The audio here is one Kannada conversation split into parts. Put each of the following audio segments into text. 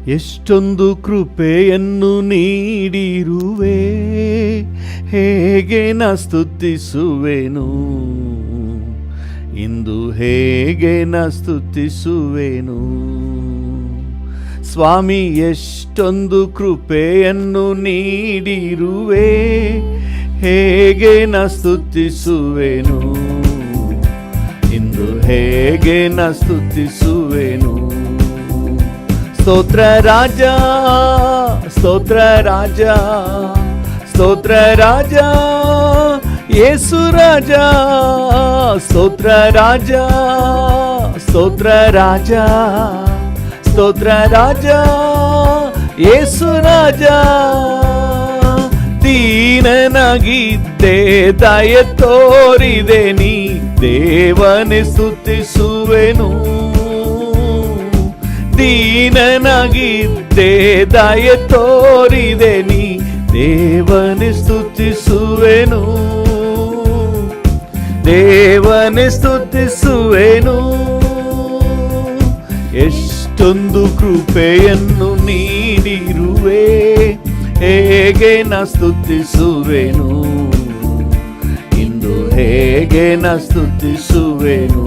ಎಷ್ಟೊಂದು ಕೃಪೆಯನ್ನು ನೀಡಿರುವೆ, ಹೇಗೆ ನಾ ಸ್ತುತಿಸುವೆನು, ಇಂದು ಹೇಗೆ ನಾ ಸ್ತುತಿಸುವೆನು. ಸ್ವಾಮಿ ಎಷ್ಟೊಂದು ಕೃಪೆಯನ್ನು ನೀಡಿರುವೆ, ಹೇಗೆ ನಾ ಸ್ತುತಿಸುವೆನು, ಇಂದು ಹೇಗೆ ನಾ ಸ್ತುತಿಸುವೆನು. ಸ್ತೋತ್ರ ರಾಜ, ಸ್ತೋತ್ರ ರಾಜ, ಸ್ತೋತ್ರ ರಾಜ, ಯೇಸು ರಾಜ, ಸ್ತೋತ್ರ ರಾಜ, ಸ್ತೋತ್ರ ರಾಜ, ಸ್ತೋತ್ರ ರಾಜ, ಯೇಸು ರಾಜ. ದೀನನಾಗಿದ್ದೆ ದಯೆ ತೋರಿದೆ ನೀ, ದೇವನೇ ಸ್ತುತಿಸುವೆನು. ದೀನನಾಗಿದ್ದೆ ದಯೆ ತೋರಿದೆ ನೀ, ದೇವನೇ ಸ್ತುತಿಸುವೆನು, ದೇವನೇ ಸ್ತುತಿಸುವೆನು. ಎಷ್ಟೊಂದು ಕೃಪೆಯನ್ನು ನೀಡಿರುವೆ, ಹೇಗೆ ನಾ ಸ್ತುತಿಸುವೆನು, ಇಂದು ಹೇಗೆ ನಾ ಸ್ತುತಿಸುವೆನು.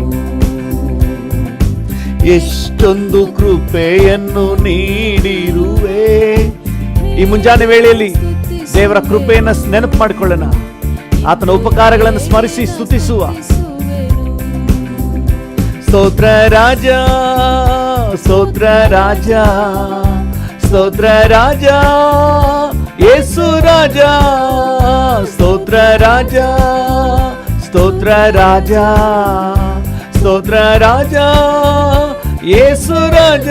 ಎಷ್ಟೊಂದು ಕೃಪೆಯನ್ನು ನೀಡಿರುವೆ. ಈ ಮುಂಜಾನೆ ವೇಳೆಯಲ್ಲಿ ದೇವರ ಕೃಪೆಯನ್ನು ನೆನಪು ಮಾಡಿಕೊಳ್ಳೋಣ, ಆತನ ಉಪಕಾರಗಳನ್ನು ಸ್ಮರಿಸಿ ಸ್ತುತಿಸುವ. ಸ್ತೋತ್ರ ರಾಜ, ಸ್ತೋತ್ರ ರಾಜ, ಸ್ತೋತ್ರ ರಾಜ, ಯೇಸು ರಾಜ, ಸ್ತೋತ್ರ ರಾಜ, ಸ್ತೋತ್ರ ರಾಜ, ಸ್ತೋತ್ರ ರಾಜ, ಯೇಸು ರಾಜ.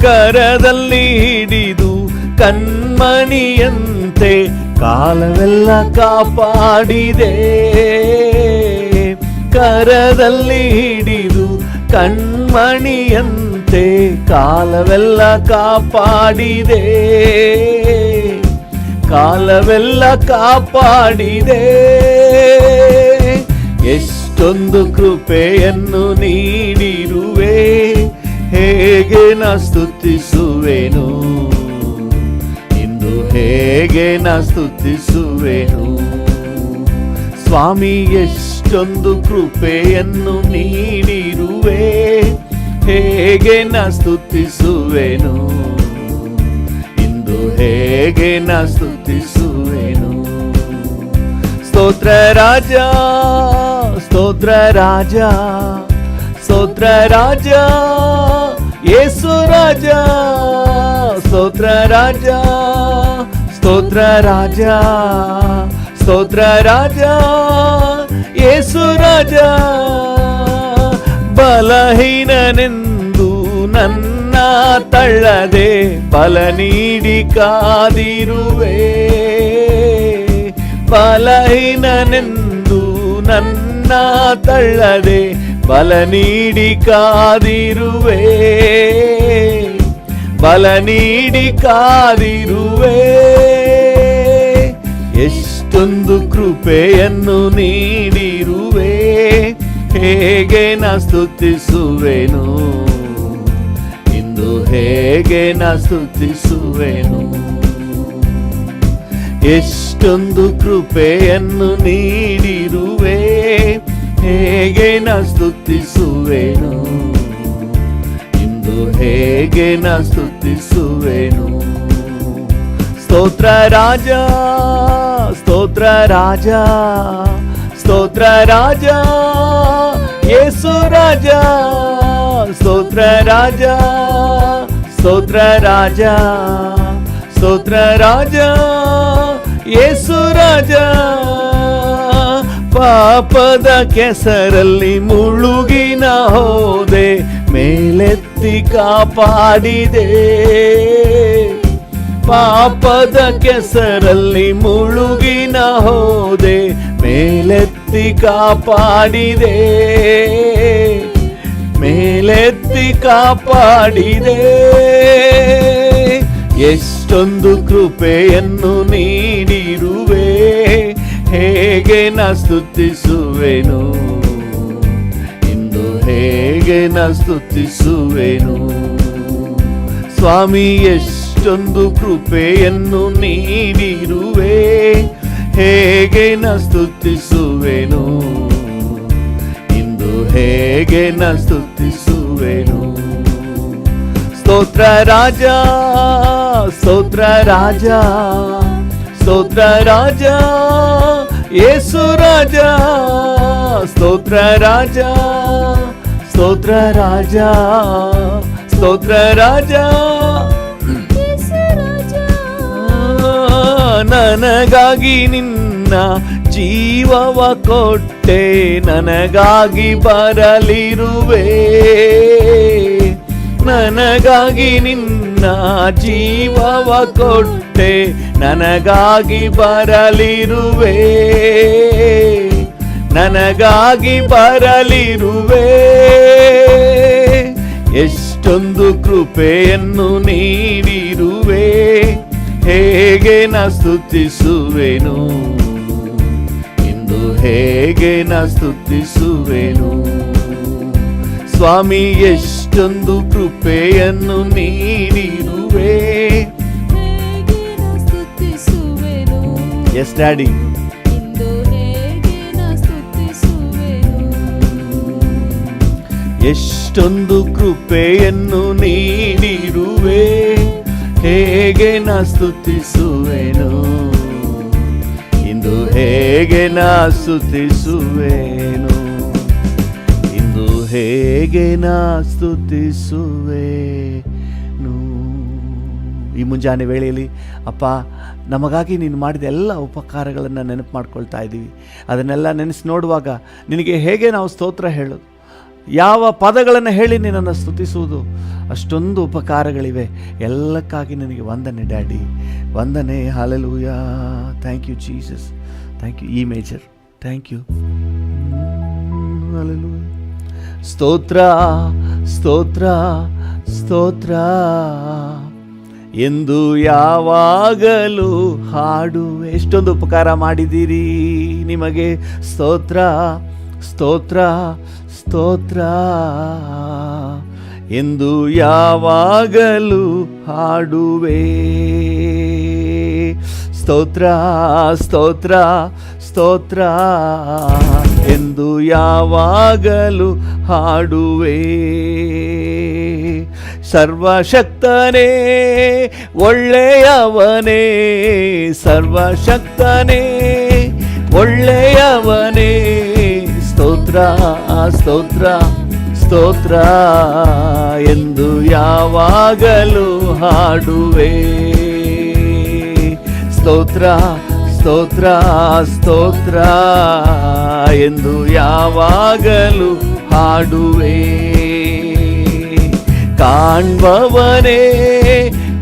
ಕರದಲ್ಲಿ ಹಿಡಿದು ಕಣ್ಮಣಿಯಂತೆ ಕಾಲವೆಲ್ಲ ಕಾಪಾಡಿದೆ, ಕರದಲ್ಲಿ ಹಿಡಿದು ಕಣ್ಮಣಿಯಂತೆ ಕಾಲವೆಲ್ಲ ಕಾಪಾಡಿದೆ, ಕಾಲವೆಲ್ಲ ಕಾಪಾಡಿದೆ. ಎಷ್ಟೊಂದು ಕೃಪೆಯನ್ನು ನೀಡಿರುವೆ, ಹೇಗೆ ನಾ ಸ್ತುತಿಸುವೆನು, ಇಂದು ಹೇಗೆ ನಾ ಸ್ತುತಿಸುವೆನು. ಸ್ವಾಮಿ ಎಷ್ಟೊಂದು ಕೃಪೆಯನ್ನು ನೀಡಿರುವೆ, ಹೇಗೆ ನಾ ಸ್ತುತಿಸುವೆನು, ಇಂದು ಹೇಗೆ ನಾ ಸ್ತುತಿಸುವೆನು. ಸ್ತೋತ್ರ ರಾಜ, ಸ್ತೋತ್ರ ರಾಜ, ಸ್ತೋತ್ರ ರಾಜ, ಯೇಸು ರಾಜ, ಸ್ತೋತ್ರ ರಾಜ, ಸ್ತೋತ್ರ ರಾಜ, ಸ್ತೋತ್ರ ರಾಜ, ಯೇಸು ರಾಜ. ಬಲಹೀನನೆಂದು ನನ್ನ ತಳ್ಳದೆ ಬಲ ನೀಡಿ ಕಾದಿರುವೆ, ಬಲಹೀನನೆಂದು ನನ್ನ ತಳ್ಳದೆ ಬಲ ನೀಡಿ ಕಾದಿರುವೆ, ಬಲ ನೀಡಿ ಕಾದಿರುವೆ. ಎಷ್ಟೊಂದು ಕೃಪೆಯನ್ನು ನೀಡಿರುವೆ, ಹೇಗೆ ನಾ ಸ್ತುತಿಸುವೆನು, ಇಂದು ಹೇಗೆ ನಾ ಸ್ತುತಿಸುವೆನು. ಎಷ್ಟೊಂದು ಕೃಪೆಯನ್ನು ನೀಡಿರುವೆ, ಹೇಗೆ ನಾ ಸ್ತುತಿಸುವೆನು, ಇಂದು ಹೇಗೆ ನಾ ಸ್ತುತಿಸುವೆನು. ಸ್ತೋತ್ರ ರಾಜ, ಸ್ತೋತ್ರ ರಾಜ, ಸ್ತೋತ್ರ ರಾಜ, ಯೇಸು ರಾಜ, ಸ್ತೋತ್ರ ರಾಜ, ಸ್ತೋತ್ರ ರಾಜ, ಸ್ತೋತ್ರ ರಾಜ, ಯೇಸು ರಾಜ. ಪಾಪದ ಕೆಸರಲ್ಲಿ ಮುಳುಗಿನ ಹೋದೆ, ಮೇಲೆತ್ತಿ ಕಾಪಾಡಿದೆ, ಪಾಪದ ಕೆಸರಲ್ಲಿ ಮುಳುಗಿನ ಹೋದೆ, ಮೇಲೆತ್ತಿ ಕಾಪಾಡಿದೆ, ಮೇಲೆತ್ತಿ ಕಾಪಾಡಿದೆ. ಎಷ್ಟೊಂದು ಕೃಪೆಯನ್ನು ನೀಡಿರುವೆ, ಹೇಗೆ ನಾ ಸ್ತುತಿಸುವೆನು, ಇಂದು ಹೇಗೆ ನಾ ಸ್ತುತಿಸುವೆನು. ಸ್ವಾಮಿ ಎಷ್ಟೊಂದು ಕೃಪೆಯನ್ನು ನೀಡಿರುವೆ, ಹೇಗೆ ನ ಸ್ತುತಿಸುವೆನು, ಇಂದು ಹೇಗೆ ನ ಸ್ತುತಿಸುವೆನು. ಸ್ತೋತ್ರ ರಾಜ, ಸ್ತೋತ್ರ ರಾಜ, ಸ್ತೋತ್ರ ರಾಜ, ಯೇಸು ರಾಜ, ಸ್ತೋತ್ರ ರಾಜ, ಸ್ತೋತ್ರ ರಾಜ, ಸ್ತೋತ್ರ ರಾಜ. ನನಗಾಗಿ ನಿನ್ನ ಜೀವವ ಕೊಟ್ಟೆ, ನನಗಾಗಿ ಬರಲಿರುವೆ, ನನಗಾಗಿ ನಿನ್ನ ಜೀವವ ಕೊಟ್ಟೆ, ನನಗಾಗಿ ಬರಲಿರುವೆ, ನನಗಾಗಿ ಬರಲಿರುವೆ. ಎಷ್ಟೊಂದು ಕೃಪೆಯನ್ನು ನೀಡಿರುವೆ, ಹೇಗೆ ನ ಸ್ತುತಿಸುವೆನು, ಇಂದು ಹೇಗೆ ನ ಸ್ತುತಿಸುವೆನು. ಸ್ವಾಮಿ ಎಷ್ಟೊಂದು ಕೃಪೆಯನ್ನು ನೀಡಿರುವೆ. Yes daddy. ಎಷ್ಟೊಂದು ಕೃಪೆಯನ್ನು ನೀಡಿರುವೆ, ಹೇಗೆ ನ ಸ್ತುತಿಸುವೆನು, ಇಂದು ಹೇಗೆ ನ ಸ್ತುತಿಸುವೆನು, ಇಂದು ಹೇಗೆ ನ ಸ್ತುತಿಸುವೆನು. ಈ ಮುಂಜಾನೆ ವೇಳೆಯಲ್ಲಿ ಅಪ್ಪ, ನಮಗಾಗಿ ನೀನು ಮಾಡಿದ ಎಲ್ಲ ಉಪಕಾರಗಳನ್ನು ನೆನಪು ಮಾಡ್ಕೊಳ್ತಾ ಇದ್ದೀವಿ. ಅದನ್ನೆಲ್ಲ ನೆನೆಸಿ ನೋಡುವಾಗ ನಿನಗೆ ಹೇಗೆ ನಾವು ಸ್ತೋತ್ರ ಹೇಳೋದು, ಯಾವ ಪದಗಳನ್ನು ಹೇಳಿ ನಿನ್ನನ್ನು ಸ್ತುತಿಸುವುದು, ಅಷ್ಟೊಂದು ಉಪಕಾರಗಳಿವೆ. ಎಲ್ಲಕ್ಕಾಗಿ ನಿನಗೆ ವಂದನೆ ಡ್ಯಾಡಿ, ವಂದನೆ. Hallelujah. Thank you Jesus, thank you. ಈ ಮೇಜರ್, ಥ್ಯಾಂಕ್ ಯು. ಹಲ್ಲೆಲೂಯಾ. ಸ್ತೋತ್ರ ಸ್ತೋತ್ರ ಸ್ತೋತ್ರ ಎಂದು ಯಾವಾಗಲೂ ಹಾಡುವೆ. ಎಷ್ಟೊಂದು ಉಪಕಾರ ಮಾಡಿದ್ದೀರಿ, ನಿಮಗೆ ಸ್ತೋತ್ರ ಸ್ತೋತ್ರ ಸ್ತೋತ್ರ ಎಂದು ಯಾವಾಗಲೂ ಹಾಡುವೆ. ಸ್ತೋತ್ರ ಸ್ತೋತ್ರ ಸ್ತೋತ್ರ ಎಂದು ಯಾವಾಗಲೂ ಹಾಡುವೆ. ಸರ್ವಶಕ್ತನೇ ಒಳ್ಳೆಯವನೇ, ಸರ್ವಶಕ್ತನೇ ಒಳ್ಳೆಯವನೇ, ಸ್ತೋತ್ರ ಸ್ತೋತ್ರ ಸ್ತೋತ್ರ ಎಂದು ಯಾವಾಗಲೂ ಹಾಡುವೆ. ಸ್ತೋತ್ರ ಸ್ತೋತ್ರ ಸ್ತೋತ್ರ ಎಂದು ಯಾವಾಗಲೂ ಹಾಡುವೆ. ಕಾಣ್ಬವನೇ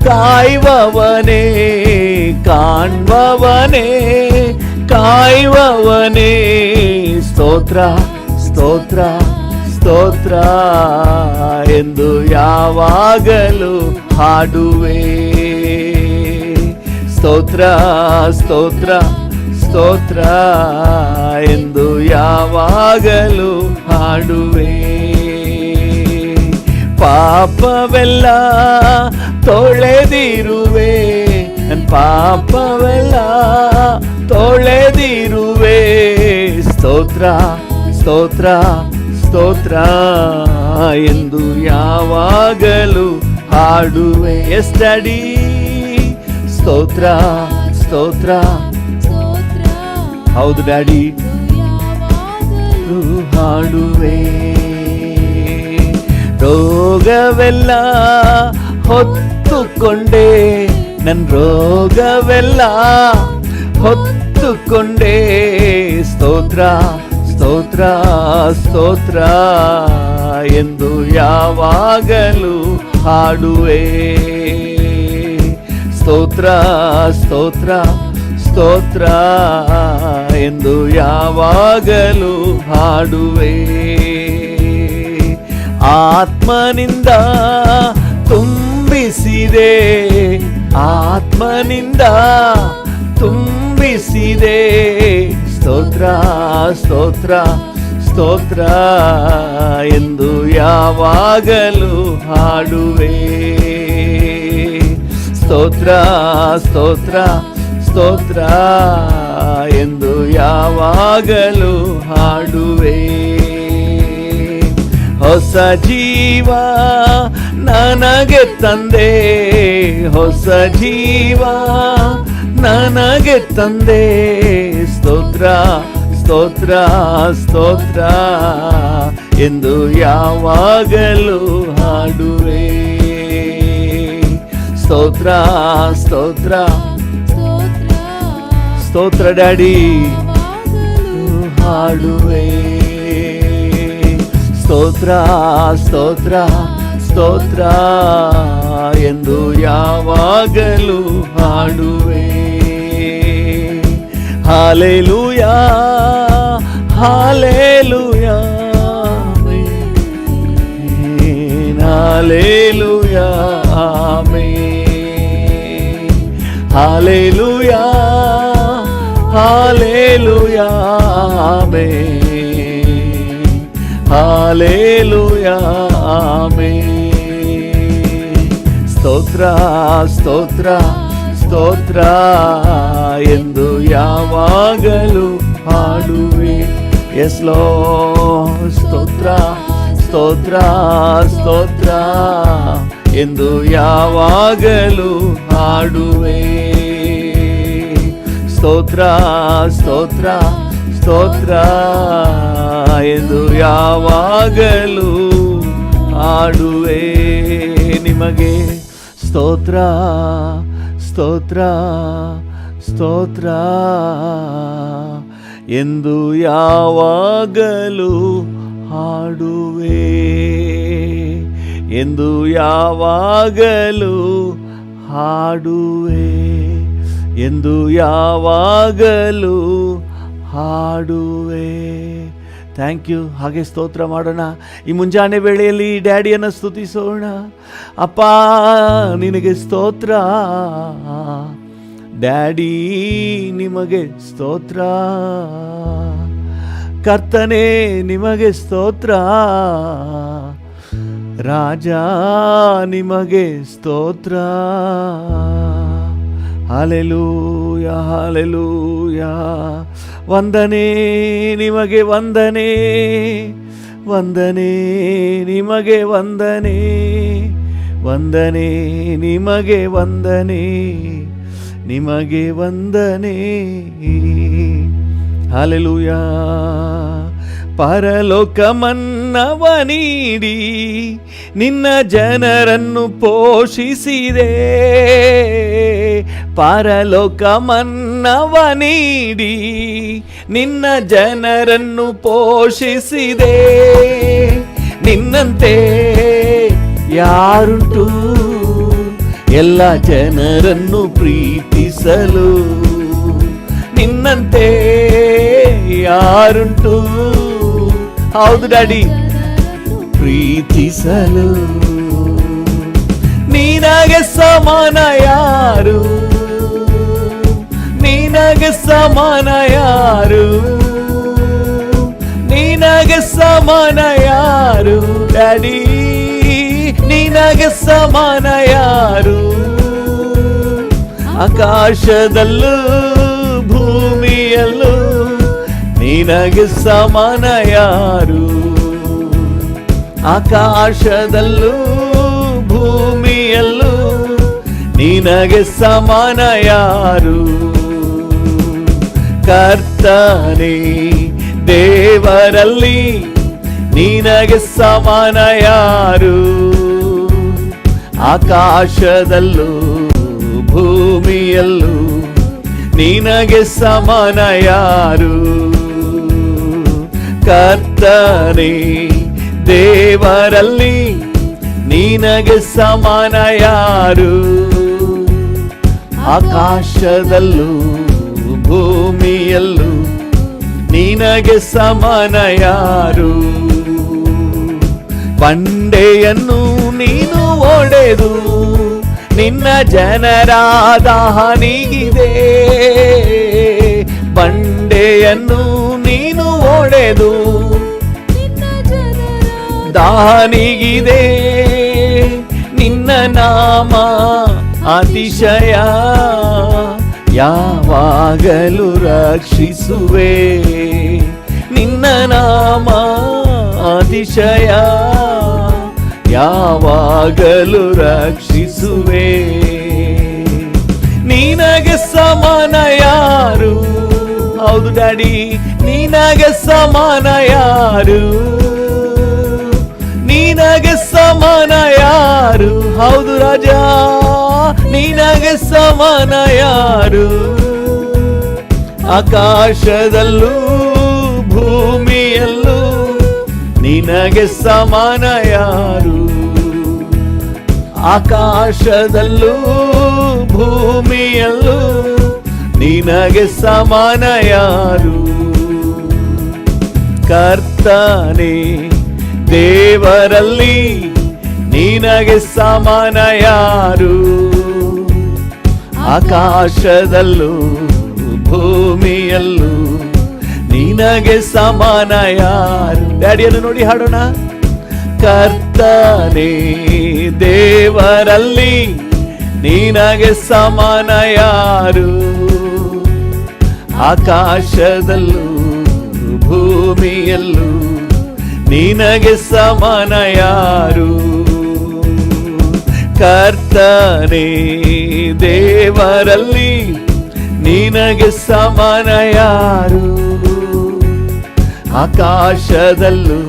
ಕಾಯುವವನೇ, ಕಾಣ್ಬವನೇ ಕಾಯುವವನೇ, ಸ್ತೋತ್ರ ಸ್ತೋತ್ರ ಸ್ತೋತ್ರ ಎಂದು ಯಾವಾಗಲೂ ಹಾಡುವೆ. ಸ್ತೋತ್ರ ಸ್ತೋತ್ರ ಸ್ತೋತ್ರ ಎಂದು ಯಾವಾಗಲೂ ಹಾಡುವೆ. ಪಾಪವೆಲ್ಲ ತೊಳೆದಿರುವೆ, ನನ್ನ ಪಾಪವೆಲ್ಲ ತೊಳೆದಿರುವೆ. ಸ್ತೋತ್ರ ಸ್ತೋತ್ರ ಸ್ತೋತ್ರ ಎಂದು ಯಾವಾಗಲೂ ಹಾಡುವೆ. Yes daddy. ಸ್ತೋತ್ರ ಸ್ತೋತ್ರ ಹೌದು ಡ್ಯಾಡಿ, ಹಾಡುವೆ. ರೋಗವೆಲ್ಲ ಹೊತ್ತುಕೊಂಡೆ, ನನ್ನ ರೋಗವೆಲ್ಲ ಹೊತ್ತುಕೊಂಡೆ. ಸ್ತೋತ್ರ ಸ್ತೋತ್ರ ಸ್ತೋತ್ರ ಎಂದು ಯಾವಾಗಲೂ ಹಾಡುವೆ. ಸ್ತೋತ್ರ ಸ್ತೋತ್ರ ಸ್ತೋತ್ರ ಎಂದು ಯಾವಾಗಲೂ ಹಾಡುವೆ. ಆತ್ಮನಿಂದ ತುಂಬಿಸಿದೆ, ಆತ್ಮನಿಂದ ತುಂಬಿಸಿದೆ. ಸ್ತೋತ್ರ ಸ್ತೋತ್ರ ಸ್ತೋತ್ರ ಎಂದು ಯಾವಾಗಲೂ ಹಾಡುವೆ. ಸ್ತೋತ್ರ ಸ್ತೋತ್ರ ಸ್ತೋತ್ರ ಎಂದು ಯಾವಾಗಲೂ ಹಾಡುವೆ. ಹೊಸ ಜೀವ ನನಗೆ ತಂದೆ, ಹೊಸ ಜೀವ ನನಗೆ ತಂದೆ. ಸ್ತೋತ್ರ ಸ್ತೋತ್ರ ಸ್ತೋತ್ರ ಎಂದು ಯಾವಾಗಲೂ ಹಾಡುವೆ. ಸ್ತೋತ್ರ ಸ್ತೋತ್ರ ಸ್ತೋತ್ರ ಡ್ಯಾಡಿ ಹಾಡುವೆ. ಸ್ತೋತ್ರ ಸ್ತೋತ್ರ ಸ್ತೋತ್ರ ಎಂದು ಯಾವಾಗಲೂ ಹಾಡುವೆ. Hallelujah hallelujah hallelujah amen. Hallelujah hallelujah amen. Hallelujah amen. ಸ್ತೋತ್ರ ಸ್ತೋತ್ರ ಸ್ತೋತ್ರ ಎಂದು ಯಾವಾಗಲೂ ಹಾಡುವೆ. S lord. ಸ್ತೋತ್ರ ಸ್ತೋತ್ರ ಸ್ತೋತ್ರ ಎಂದು ಯಾವಾಗಲೂ ಹಾಡುವೆ. ಸ್ತೋತ್ರ ಸ್ತೋತ್ರ ಸ್ತೋತ್ರ ಎಂದು ಯಾವಾಗಲೂ ಹಾಡುವೆ. ನಿಮಗೆ ಸ್ತೋತ್ರ ಸ್ತೋತ್ರ ಸ್ತೋತ್ರ ಎಂದು ಯಾವಾಗಲೂ ಹಾಡುವೆ. ಎಂದು ಯಾವಾಗಲೂ ಹಾಡುವೆ. ಎಂದು ಯಾವಾಗಲೂ ಹಾಡುವೆ. Thank you. ಹಾಗೆ ಸ್ತೋತ್ರ ಮಾಡೋಣ. ಈ ಮುಂಜಾನೆ ವೇಳೆಯಲ್ಲಿ ಡ್ಯಾಡಿಯನ್ನು ಸ್ತುತಿಸೋಣ. ಅಪ್ಪ ನಿನಗೆ ಸ್ತೋತ್ರ, ಡ್ಯಾಡಿ ನಿಮಗೆ ಸ್ತೋತ್ರ, ಕರ್ತನೇ ನಿಮಗೆ ಸ್ತೋತ್ರ, ರಾಜ ನಿಮಗೆ ಸ್ತೋತ್ರ. Hallelujah hallelujah. ವಂದನೆ ನಿಮಗೆ ವಂದನೆ, ವಂದನೆ ನಿಮಗೆ ವಂದನೆ, ವಂದನೆ ನಿಮಗೆ ವಂದನೆ, ನಿಮಗೆ ವಂದನೆ. ಹಾಲೆಲೂಯಾ. ಪರಲೋಕ ಮನ್ನವ ನೀಡಿ ನಿನ್ನ ಜನರನ್ನು ಪೋಷಿಸಿದೆ. ಪರಲೋಕ ಮನ್ನವ ನೀಡಿ ನಿನ್ನ ಜನರನ್ನು ಪೋಷಿಸಿದೆ. ನಿನ್ನಂತೆ ಯಾರುಂಟು ಎಲ್ಲ ಜನರನ್ನು ಪ್ರೀತಿಸಲು? ನಿನ್ನಂತೆ ಯಾರುಂಟು? ಹೌದು ಡ್ಯಾಡಿ, ಪ್ರೀತಿಸಲು. ನಿನಗೆ ಸಮಾನ ಯಾರು? ನಿನಗೆ ಸಮಾನ ಯಾರು? ನಿನಗೆ ಸಮಾನ ಯಾರು ಡ್ಯಾಡಿ? ನಿನಗೆ ಸಮಾನ ಯಾರು? ಆಕಾಶದಲ್ಲೂ ಭೂಮಿಯಲ್ಲೂ ನಿನಗೆ ಸಮಾನ ಯಾರು? ಆಕಾಶದಲ್ಲೂ ಭೂಮಿಯಲ್ಲೂ ನಿನಗೆ ಸಮಾನ ಯಾರು? ಕರ್ತನೇ ದೇವರಲ್ಲಿ ನಿನಗೆ ಸಮಾನ ಯಾರು? ಆಕಾಶದಲ್ಲೂ ಭೂಮಿಯಲ್ಲೂ ನಿನಗೆ ಸಮಾನ ಯಾರು? ಕರ್ತನೇ ದೇವರಲ್ಲಿ ನಿನಗೆ ಸಮಾನ ಯಾರು? ಆಕಾಶದಲ್ಲೂ ಭೂಮಿಯಲ್ಲೂ ನಿನಗೆ ಸಮಾನ ಯಾರು? ಬಂಡೆಯನ್ನು ನೀನು ಒಡೆದು ನಿನ್ನ ಜನರ ದಾಹನಿಗಿದೆ. ಬಂಡೆಯನ್ನು ನೀನು ಒಡೆದು ದಾಹನಿಗಿದೆ. ನಿನ್ನ ನಾಮ ಅತಿಶಯ ಯಾವಾಗಲೂ ರಕ್ಷಿಸುವೆ, ನಿನ್ನ ನಾಮ ಅತಿಶಯ ಯಾವಾಗಲೂ ರಕ್ಷಿಸುವೆ. ನಿನಗೆ ಸಮಾನ ಯಾರು? ಹೌದು ಡ್ಯಾಡಿ, ನಿನಗೆ ಸಮಾನ ಯಾರು? ನಿನಗೆ ಸಮಾನ ಯಾರು? ಹೌದು ರಾಜ, ನಿನಗೆ ಸಮಾನ ಯಾರು? ಆಕಾಶದಲ್ಲೂ ಭೂಮಿಯಲ್ಲೂ ನಿನಗೆ ಸಮಾನ ಯಾರು? ಆಕಾಶದಲ್ಲೂ ಭೂಮಿಯಲ್ಲೂ ನಿನಗೆ ಸಮಾನ ಯಾರು? ಕರ್ತನೇ ದೇವರಲ್ಲಿ ನಿನಗೆ ಸಮಾನ ಯಾರು? ಆಕಾಶದಲ್ಲೂ ಭೂಮಿಯಲ್ಲೂ ನಿನಗೆ ಸಮಾನ ಯಾರು? ಡ್ಯಾಡಿಯನ್ನು ನೋಡಿ ಹಾಡೋಣ. ಕರ್ತನೇ ದೇವರಲ್ಲಿ ನಿನಗೆ ಸಮಾನ ಯಾರು? ಆಕಾಶದಲ್ಲೂ ಭೂಮಿಯಲ್ಲೂ ನಿನಗೆ ಸಮಾನ ಯಾರು? ಕರ್ತನೇ ದೇವರಲ್ಲಿ ನಿನಗೆ ಸಮಾನ ಯಾರು? ಆಕಾಶದಲ್ಲೂ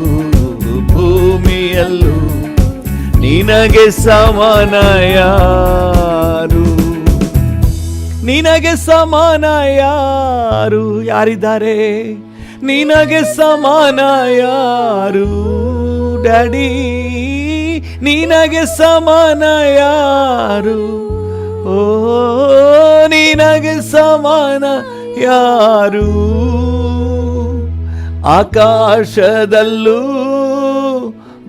ಭೂಮಿಯಲ್ಲೂ ನಿನಗೆ ಸಮಾನ ಯಾರು? ನಿನಗೆ ಸಮಾನ ಯಾರು? ಯಾರಿದ್ದಾರೆ? ನಿನಗೆ ಸಮಾನ ಯಾರು? ಡ್ಯಾಡಿ, ನಿನಗೆ ಸಮಾನ ಯಾರು? ಓ, ನಿನಗೆ ಸಮಾನ ಯಾರು? ಆಕಾಶದಲ್ಲೂ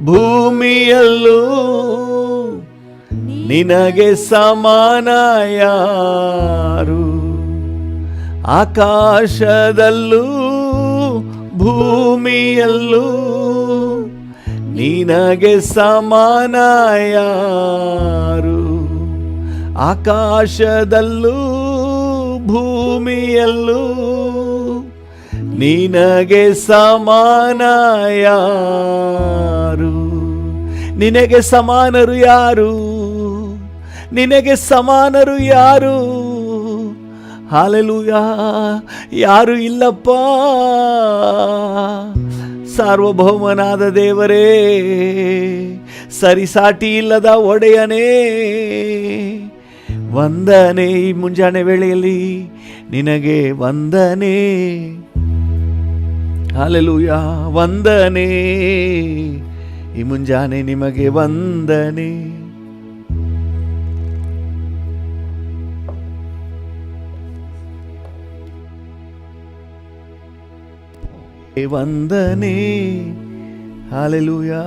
ಭೂಮಿಯಲ್ಲೂ ನಿನಗೆ ಸಮಾನ ಯಾರು? ಆಕಾಶದಲ್ಲೂ ಭೂಮಿಯಲ್ಲೂ ನಿನಗೆ ಸಮಾನ ಯಾರು? ಆಕಾಶದಲ್ಲೂ ಭೂಮಿಯಲ್ಲೂ ನಿನಗೆ ಸಮಾನ ಯಾರು? ನಿನಗೆ ಸಮಾನರು ಯಾರು? ನಿನಗೆ ಸಮಾನರು ಯಾರು? ಹಾಲೆಲೂಯಾ, ಯಾರು ಇಲ್ಲಪ್ಪ. ಸಾರ್ವಭೌಮನಾದ ದೇವರೇ, ಸರಿಸಾಟಿ ಇಲ್ಲದ ಒಡೆಯನೇ, ವಂದನೆ. ಈ ಮುಂಜಾನೆ ವೇಳೆಯಲ್ಲಿ ನಿನಗೆ ವಂದನೆ. ಹಾಲೆಲೂಯಾ, ವಂದನೆ. ಈ ಮುಂಜಾನೆ ನಿಮಗೆ ವಂದನೆ. ವಂದನೆ. Hallelujah,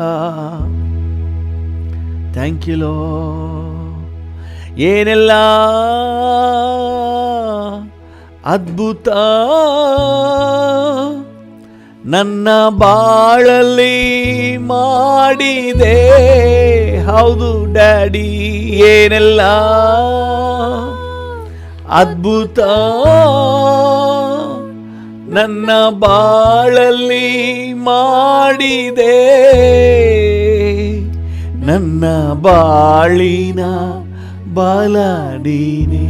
thank you Lord. ಏನೆಲ್ಲ ಅದ್ಭುತ ನನ್ನ ಬಾಳಲ್ಲಿ ಮಾಡಿದೆ. ಹೌದು ಡ್ಯಾಡಿ, ಏನೆಲ್ಲ ಅದ್ಭುತ ನನ್ನ ಬಾಳಲ್ಲಿ ಮಾಡಿದೆ. ನನ್ನ ಬಾಳಿನ ಬಾಲಡೀನೆ.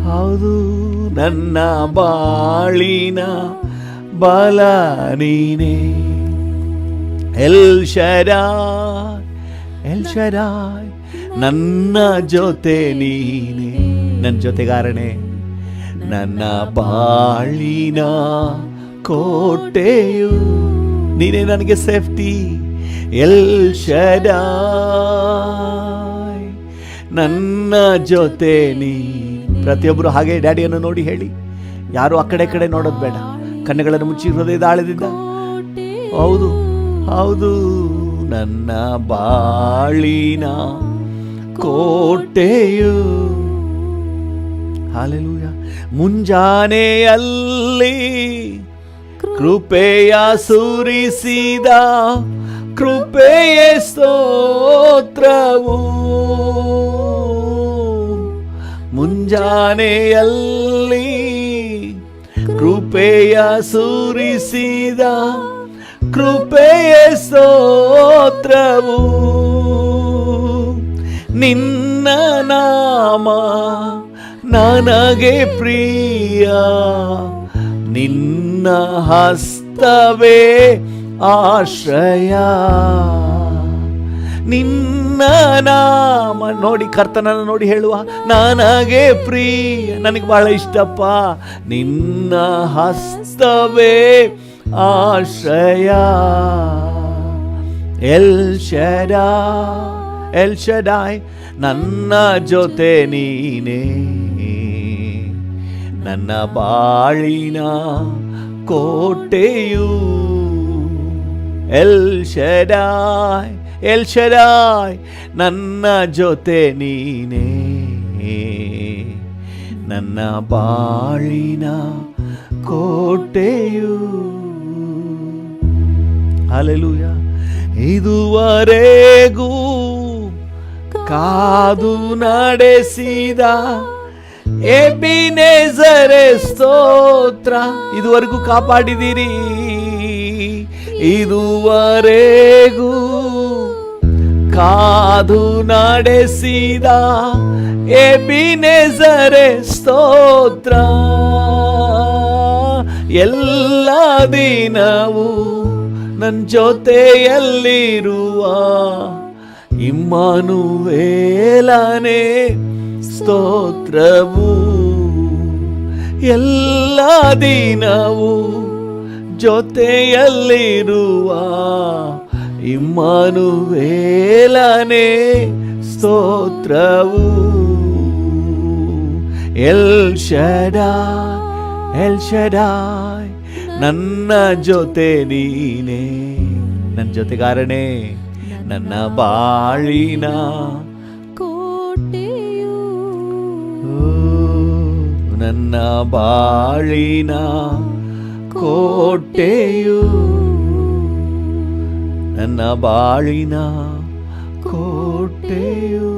ಹೌದು, ನನ್ನ ಬಾಳಿನ ಬಾಲ ನೀನೆ. ಎಲ್ ಶರಾಯ್, ಎಲ್ ಶರಾಯ್, ನನ್ನ ಜೊತೆ ನೀನೆ. ನನ್ನ ಜೊತೆಗಾರನೇ, ನನ್ನ ಬಾಳಿನ ಕೋಟೆಯು ನೀನೇ, ನನಗೆ ಸೇಫ್ಟಿ. ಎಲ್ ಶರಾಯ್, ನನ್ನ ಜೊತೆ ನೀ. ಪ್ರತಿಯೊಬ್ಬರು ಹಾಗೆ ಡ್ಯಾಡಿಯನ್ನು ನೋಡಿ ಹೇಳಿ. ಯಾರು ಆ ಕಡೆ ಕಡೆ ನೋಡೋದು ಬೇಡ. ಕಣ್ಣುಗಳನ್ನು ಮುಚ್ಚಿ ಹೃದಯದ ಆಳದಿಂದ, ಹೌದು ಹೌದು, ನನ್ನ ಬಾಳಿನ ಕೋಟೆಯು. ಹಾಲೆಲೂಯಾ. ಮುಂಜಾನೆಯಲ್ಲಿ ಕೃಪೆಯ ಸುರಿಸಿದ ಕೃಪೆಯ ಸ್ತೋತ್ರವು. ಮುಂಜಾನೆಯಲ್ಲಿ ಕೃಪೆಯ ಸುರಿಸಿದ ಕೃಪೆಯ ಸ್ತೋತ್ರವು. ನಿನ್ನ ನಾಮ ನನಗೆ ಪ್ರಿಯ, ನಿನ್ನ ಹಸ್ತವೇ ಆಶ್ರಯ. ನಿನ್ನ ನಾಮ ನೋಡಿ, ಕರ್ತನನ್ನು ನೋಡಿ ಹೇಳುವ, ನನಗೆ ಪ್ರಿಯ, ನನಗೆ ಬಹಳ ಇಷ್ಟಪ್ಪ, ನಿನ್ನ ಹಸ್ತವೇ ಆಶ್ರಯ. ಎಲ್ ಶಡಾಯ್ ನನ್ನ ಜೊತೆ ನೀನೇ, ನನ್ನ ಬಾಳಿನ ಕೋಟೆಯು. ಎಲ್ ಶಡಾಯ್ ನನ್ನ ಜೊತೆ ನೀನೇ, ನನ್ನ ಬಾಳಿನ ಕೋಟೆಯು. ಹಲ್ಲೆಲೂಯಾ. ಇದುವರೆಗೂ ಕಾದು ನಡೆಸಿದ ಎಬಿನೆಜರೇ ಸ್ತೋತ್ರ. ಇದುವರೆಗೂ ಕಾಪಾಡಿದಿರಿ, ಇದುವರೆಗೂ ಕಾದು ನಡೆಸಿದ ಎಬಿನೆಜರೇ ಸ್ತೋತ್ರ. ಎಲ್ಲ ದಿನವೂ ನನ್ನ ಜೊತೆಯಲ್ಲಿರುವ ಇಮ್ಮಾನುವೇಲನೇ ಸ್ತೋತ್ರವು. ಎಲ್ಲ ದಿನವೂ ಜೊತೆಯಲ್ಲಿರುವ ಇಮ್ಮಾನುವೇಲನೇ ಸ್ತೋತ್ರವು. ಎಲ್ ಶಡಾಯ್ ನನ್ನ ಜೊತೆ ನೀನೇ, ನನ್ನ ಜೊತೆಗಾರನೇ, ನನ್ನ ಬಾಳಿನ ಕೋಟೆಯು. ನನ್ನ ಬಾಳಿನ ಕೋಟೆಯು, ನನ್ನ ಬಾಳಿನ ಕೋಟೆಯು.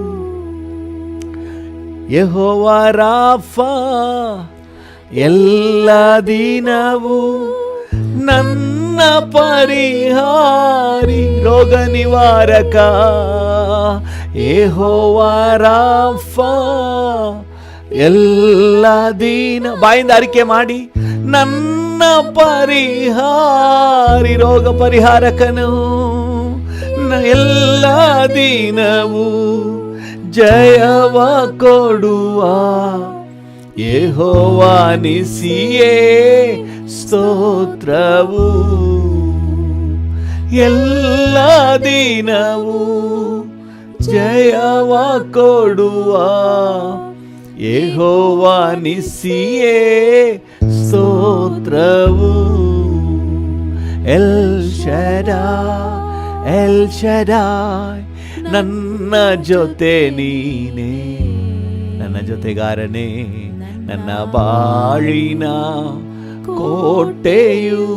ಯೆಹೋವ ರಾಫಾ ಎಲ್ಲ ದಿನವೂ ನನ್ನ ಪರಿಹಾರಿ, ರೋಗ ನಿವಾರಕ. ಯೆಹೋವ ರಾಫಾ ಎಲ್ಲ ದಿನ, ಬಾಯಿಂದ ಅರಿಕೆ ಮಾಡಿ, ನನ್ನ ಪರಿಹಾರಿ, ರೋಗ ಪರಿಹಾರಕನು. ಎಲ್ಲ ದಿನವೂ ಜಯವ ಕೊಡುವ ಯೆಹೋವ ನಿಸಿಯೇ ಸ್ತೋತ್ರವು. ಎಲ್ಲ ದಿನವೂ ಜಯವ ಕೊಡುವ ಯೆಹೋವ ನಿಸಿಯೇ ಸ್ತೋತ್ರವು. ಎಲ್ ಶಡಾಯ್ ನನ್ನ ಜೊತೆ ನೀನೇ, ನನ್ನ ಜೊತೆಗಾರನೇ, ನನ್ನ ಬಾಳಿನ ಕೋಟೆಯು.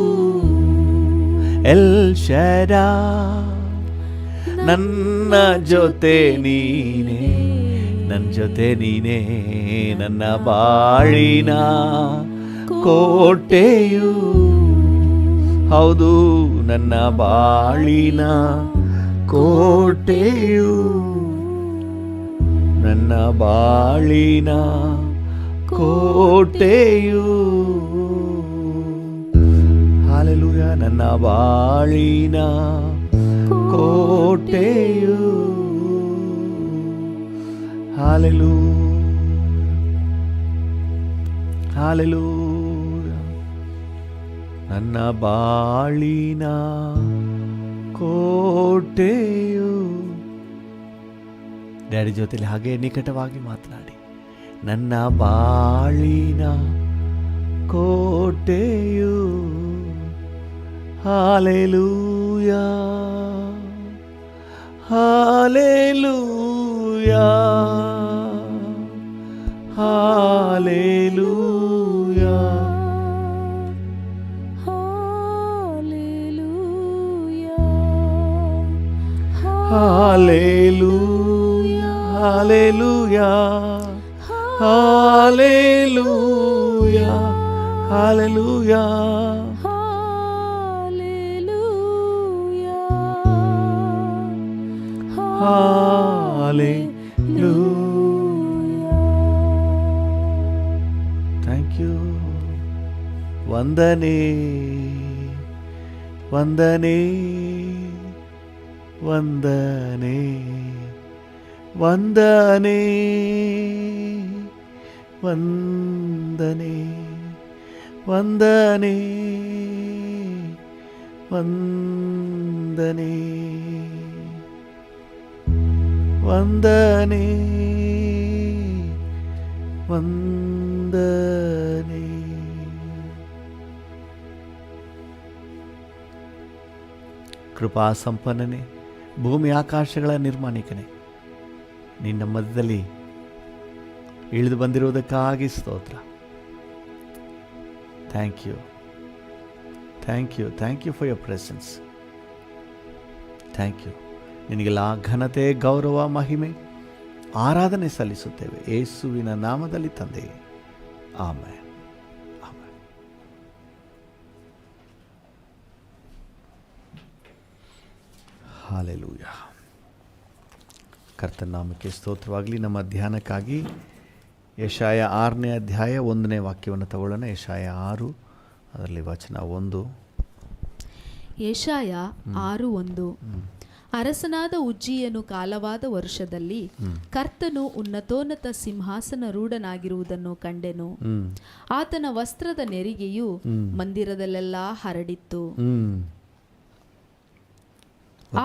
ಎಲ್ ಶಡಾಯ್ ನನ್ನ ಜೊತೆ ನೀನೇ, ನನ್ನ ಜೊತೆ ನೀನೇ, ನನ್ನ ಬಾಳಿನ ಕೋಟೆಯು. ಹೌದು, ನನ್ನ ಬಾಳಿನ ಕೋಟೆಯು, ನನ್ನ ಬಾಳಿನ ಕೋಟೆಯು. ಹಲ್ಲೆಲೂಯಾ. ನನ್ನ ಬಾಳಿನ ಕೋಟೆಯು. ಹಲ್ಲೆಲೂಯಾ. ನನ್ನ ಬಾಳಿನ ಕೋಟೆಯು. ಡ್ಯಾಡಿ ಜೊತೆಲಿ ಹಾಗೆ ನಿಕಟವಾಗಿ ಮಾತನಾಡಿ. ನನ್ನ ಬಾಳಿನ ಕೋಟೆಯು. Hallelujah, hallelujah, hallelujah. Hallelujah, hallelujah, hallelujah hallelujah thank you. ವಂದನೆ ವಂದನೆ ವಂದನೆ ವಂದನೆ ವಂದನೆ ವಂದನೆ ವಂದನೆ ವಂದನೆ ವಂದನೆ. ಕೃಪಾ ಸಂಪನ್ನನೆ, ಭೂಮಿ ಆಕಾಶಗಳ ನಿರ್ಮಾಣಿಕನೇ, ನಿನ್ನ ಮಧ್ಯದಲ್ಲಿ ಇಳಿದು ಬಂದಿರುವುದಕ್ಕಾಗಿ ಸ್ತೋತ್ರ. Thank you, thank you, thank you for your presence. Thank you. ನಿನಗೆಲ್ಲ ಘನತೆ, ಗೌರವ, ಮಹಿಮೆ, ಆರಾಧನೆ ಸಲ್ಲಿಸುತ್ತೇವೆ ಯೇಸುವಿನ ನಾಮದಲ್ಲಿ ತಂದೆ. ಆಮೆನ್. ಆಮೆನ್. ಹಲ್ಲೆಲೂಯಾ. ಕರ್ತನ ನಾಮಕ್ಕೆ ಸ್ತೋತ್ರವಾಗಲಿ. ನಮ್ಮ ಧ್ಯಾನಕ್ಕಾಗಿ ಯೆಶಾಯ 6ನೇ ಅಧ್ಯಾಯ 1ನೇ ವಾಕ್ಯವನ್ನು ತಗೊಳ್ಳೋಣ. ಯೆಶಾಯ 6 ಅದರಲ್ಲಿ ವಚನ 1. ಯೆಶಾಯ 6:1. ಅರಸನಾದ ಉಜ್ಜೀಯನು ಕಾಲವಾದ ವರ್ಷದಲ್ಲಿ ಕರ್ತನು ಉನ್ನತೋನ್ನತ ಸಿಂಹಾಸನ ರೂಢನಾಗಿರುವುದನ್ನು ಕಂಡೆನು. ಆತನ ವಸ್ತ್ರದ ನೆರಿಗೆಯು ಮಂದಿರದಲ್ಲೆಲ್ಲ ಹರಡಿತ್ತು.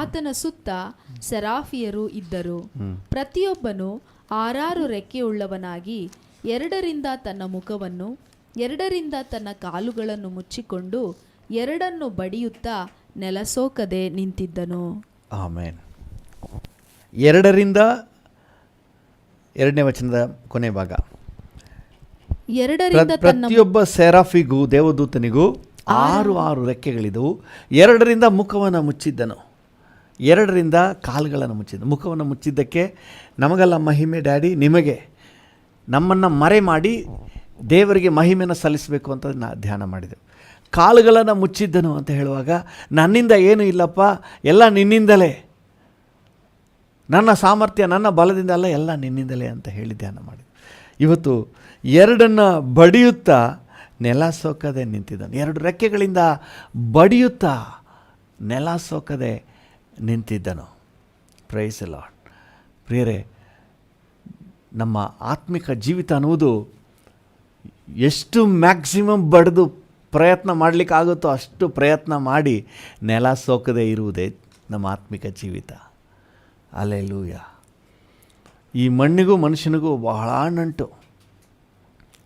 ಆತನ ಸುತ್ತ ಸೆರಾಫಿಯರು ಇದ್ದರು. ಪ್ರತಿಯೊಬ್ಬನು 6 ರೆಕ್ಕೆಯುಳ್ಳವನಾಗಿ 2 ತನ್ನ ಮುಖವನ್ನು 2 ತನ್ನ ಕಾಲುಗಳನ್ನು ಮುಚ್ಚಿಕೊಂಡು 2 ಬಡಿಯುತ್ತಾ ನೆಲಸೋಕದೆ ನಿಂತಿದ್ದನು. ಆಮೇನ್. 2ರಿಂದ 2ನೇ ವಚನದ ಕೊನೆ ಭಾಗ. 2 ಪ್ರತಿಯೊಬ್ಬ ಸೆರಾಫಿಗೂ ದೇವದೂತನಿಗೂ 6 ರೆಕ್ಕೆಗಳಿದ್ದವು. 2 ಮುಖವನ್ನು ಮುಚ್ಚಿದ್ದನು, 2 ಕಾಲುಗಳನ್ನು ಮುಚ್ಚಿದ್ದ. ಮುಖವನ್ನು ಮುಚ್ಚಿದ್ದಕ್ಕೆ ನಮಗೆಲ್ಲ ಮಹಿಮೆ ಡ್ಯಾಡಿ, ನಿಮಗೆ ನಮ್ಮನ್ನು ಮರೆ ಮಾಡಿ ದೇವರಿಗೆ ಮಹಿಮೆಯನ್ನು ಸಲ್ಲಿಸಬೇಕು ಅಂತ ಧ್ಯಾನ ಮಾಡಿದೆವು. ಕಾಲುಗಳನ್ನು ಮುಚ್ಚಿದ್ದನು ಅಂತ ಹೇಳುವಾಗ ನನ್ನಿಂದ ಏನೂ ಇಲ್ಲಪ್ಪ, ಎಲ್ಲ ನಿನ್ನಿಂದಲೇ, ನನ್ನ ಸಾಮರ್ಥ್ಯ ನನ್ನ ಬಲದಿಂದ ಅಲ್ಲ, ಎಲ್ಲ ನಿನ್ನಿಂದಲೇ ಅಂತ ಹೇಳಿ ಧ್ಯಾನ ಮಾಡಿದೆ. ಇವತ್ತು 2 ಬಡಿಯುತ್ತಾ ನೆಲ ಸೋಕದೆ ನಿಂತಿದ್ದನು. 2 ರೆಕ್ಕೆಗಳಿಂದ ಬಡಿಯುತ್ತಾ ನೆಲ ಸೋಕದೆ ನಿಂತಿದ್ದನು. Praise the lord. ಪ್ರಿಯರೇ, ನಮ್ಮ ಆತ್ಮಿಕ ಜೀವಿತ ಅನ್ನುವುದು ಎಷ್ಟು ಮ್ಯಾಕ್ಸಿಮಮ್ ಬಡಿದು ಪ್ರಯತ್ನ ಮಾಡಲಿಕ್ಕಾಗುತ್ತೋ ಅಷ್ಟು ಪ್ರಯತ್ನ ಮಾಡಿ ನೆಲ ಸೋಕದೆ ಇರುವುದೇ ನಮ್ಮ ಆತ್ಮಿಕ ಜೀವಿತ. ಹಲ್ಲೆಲೂಯಾ. ಈ ಮಣ್ಣಿಗೂ ಮನುಷ್ಯನಿಗೂ ಬಹಳ ನಂಟು.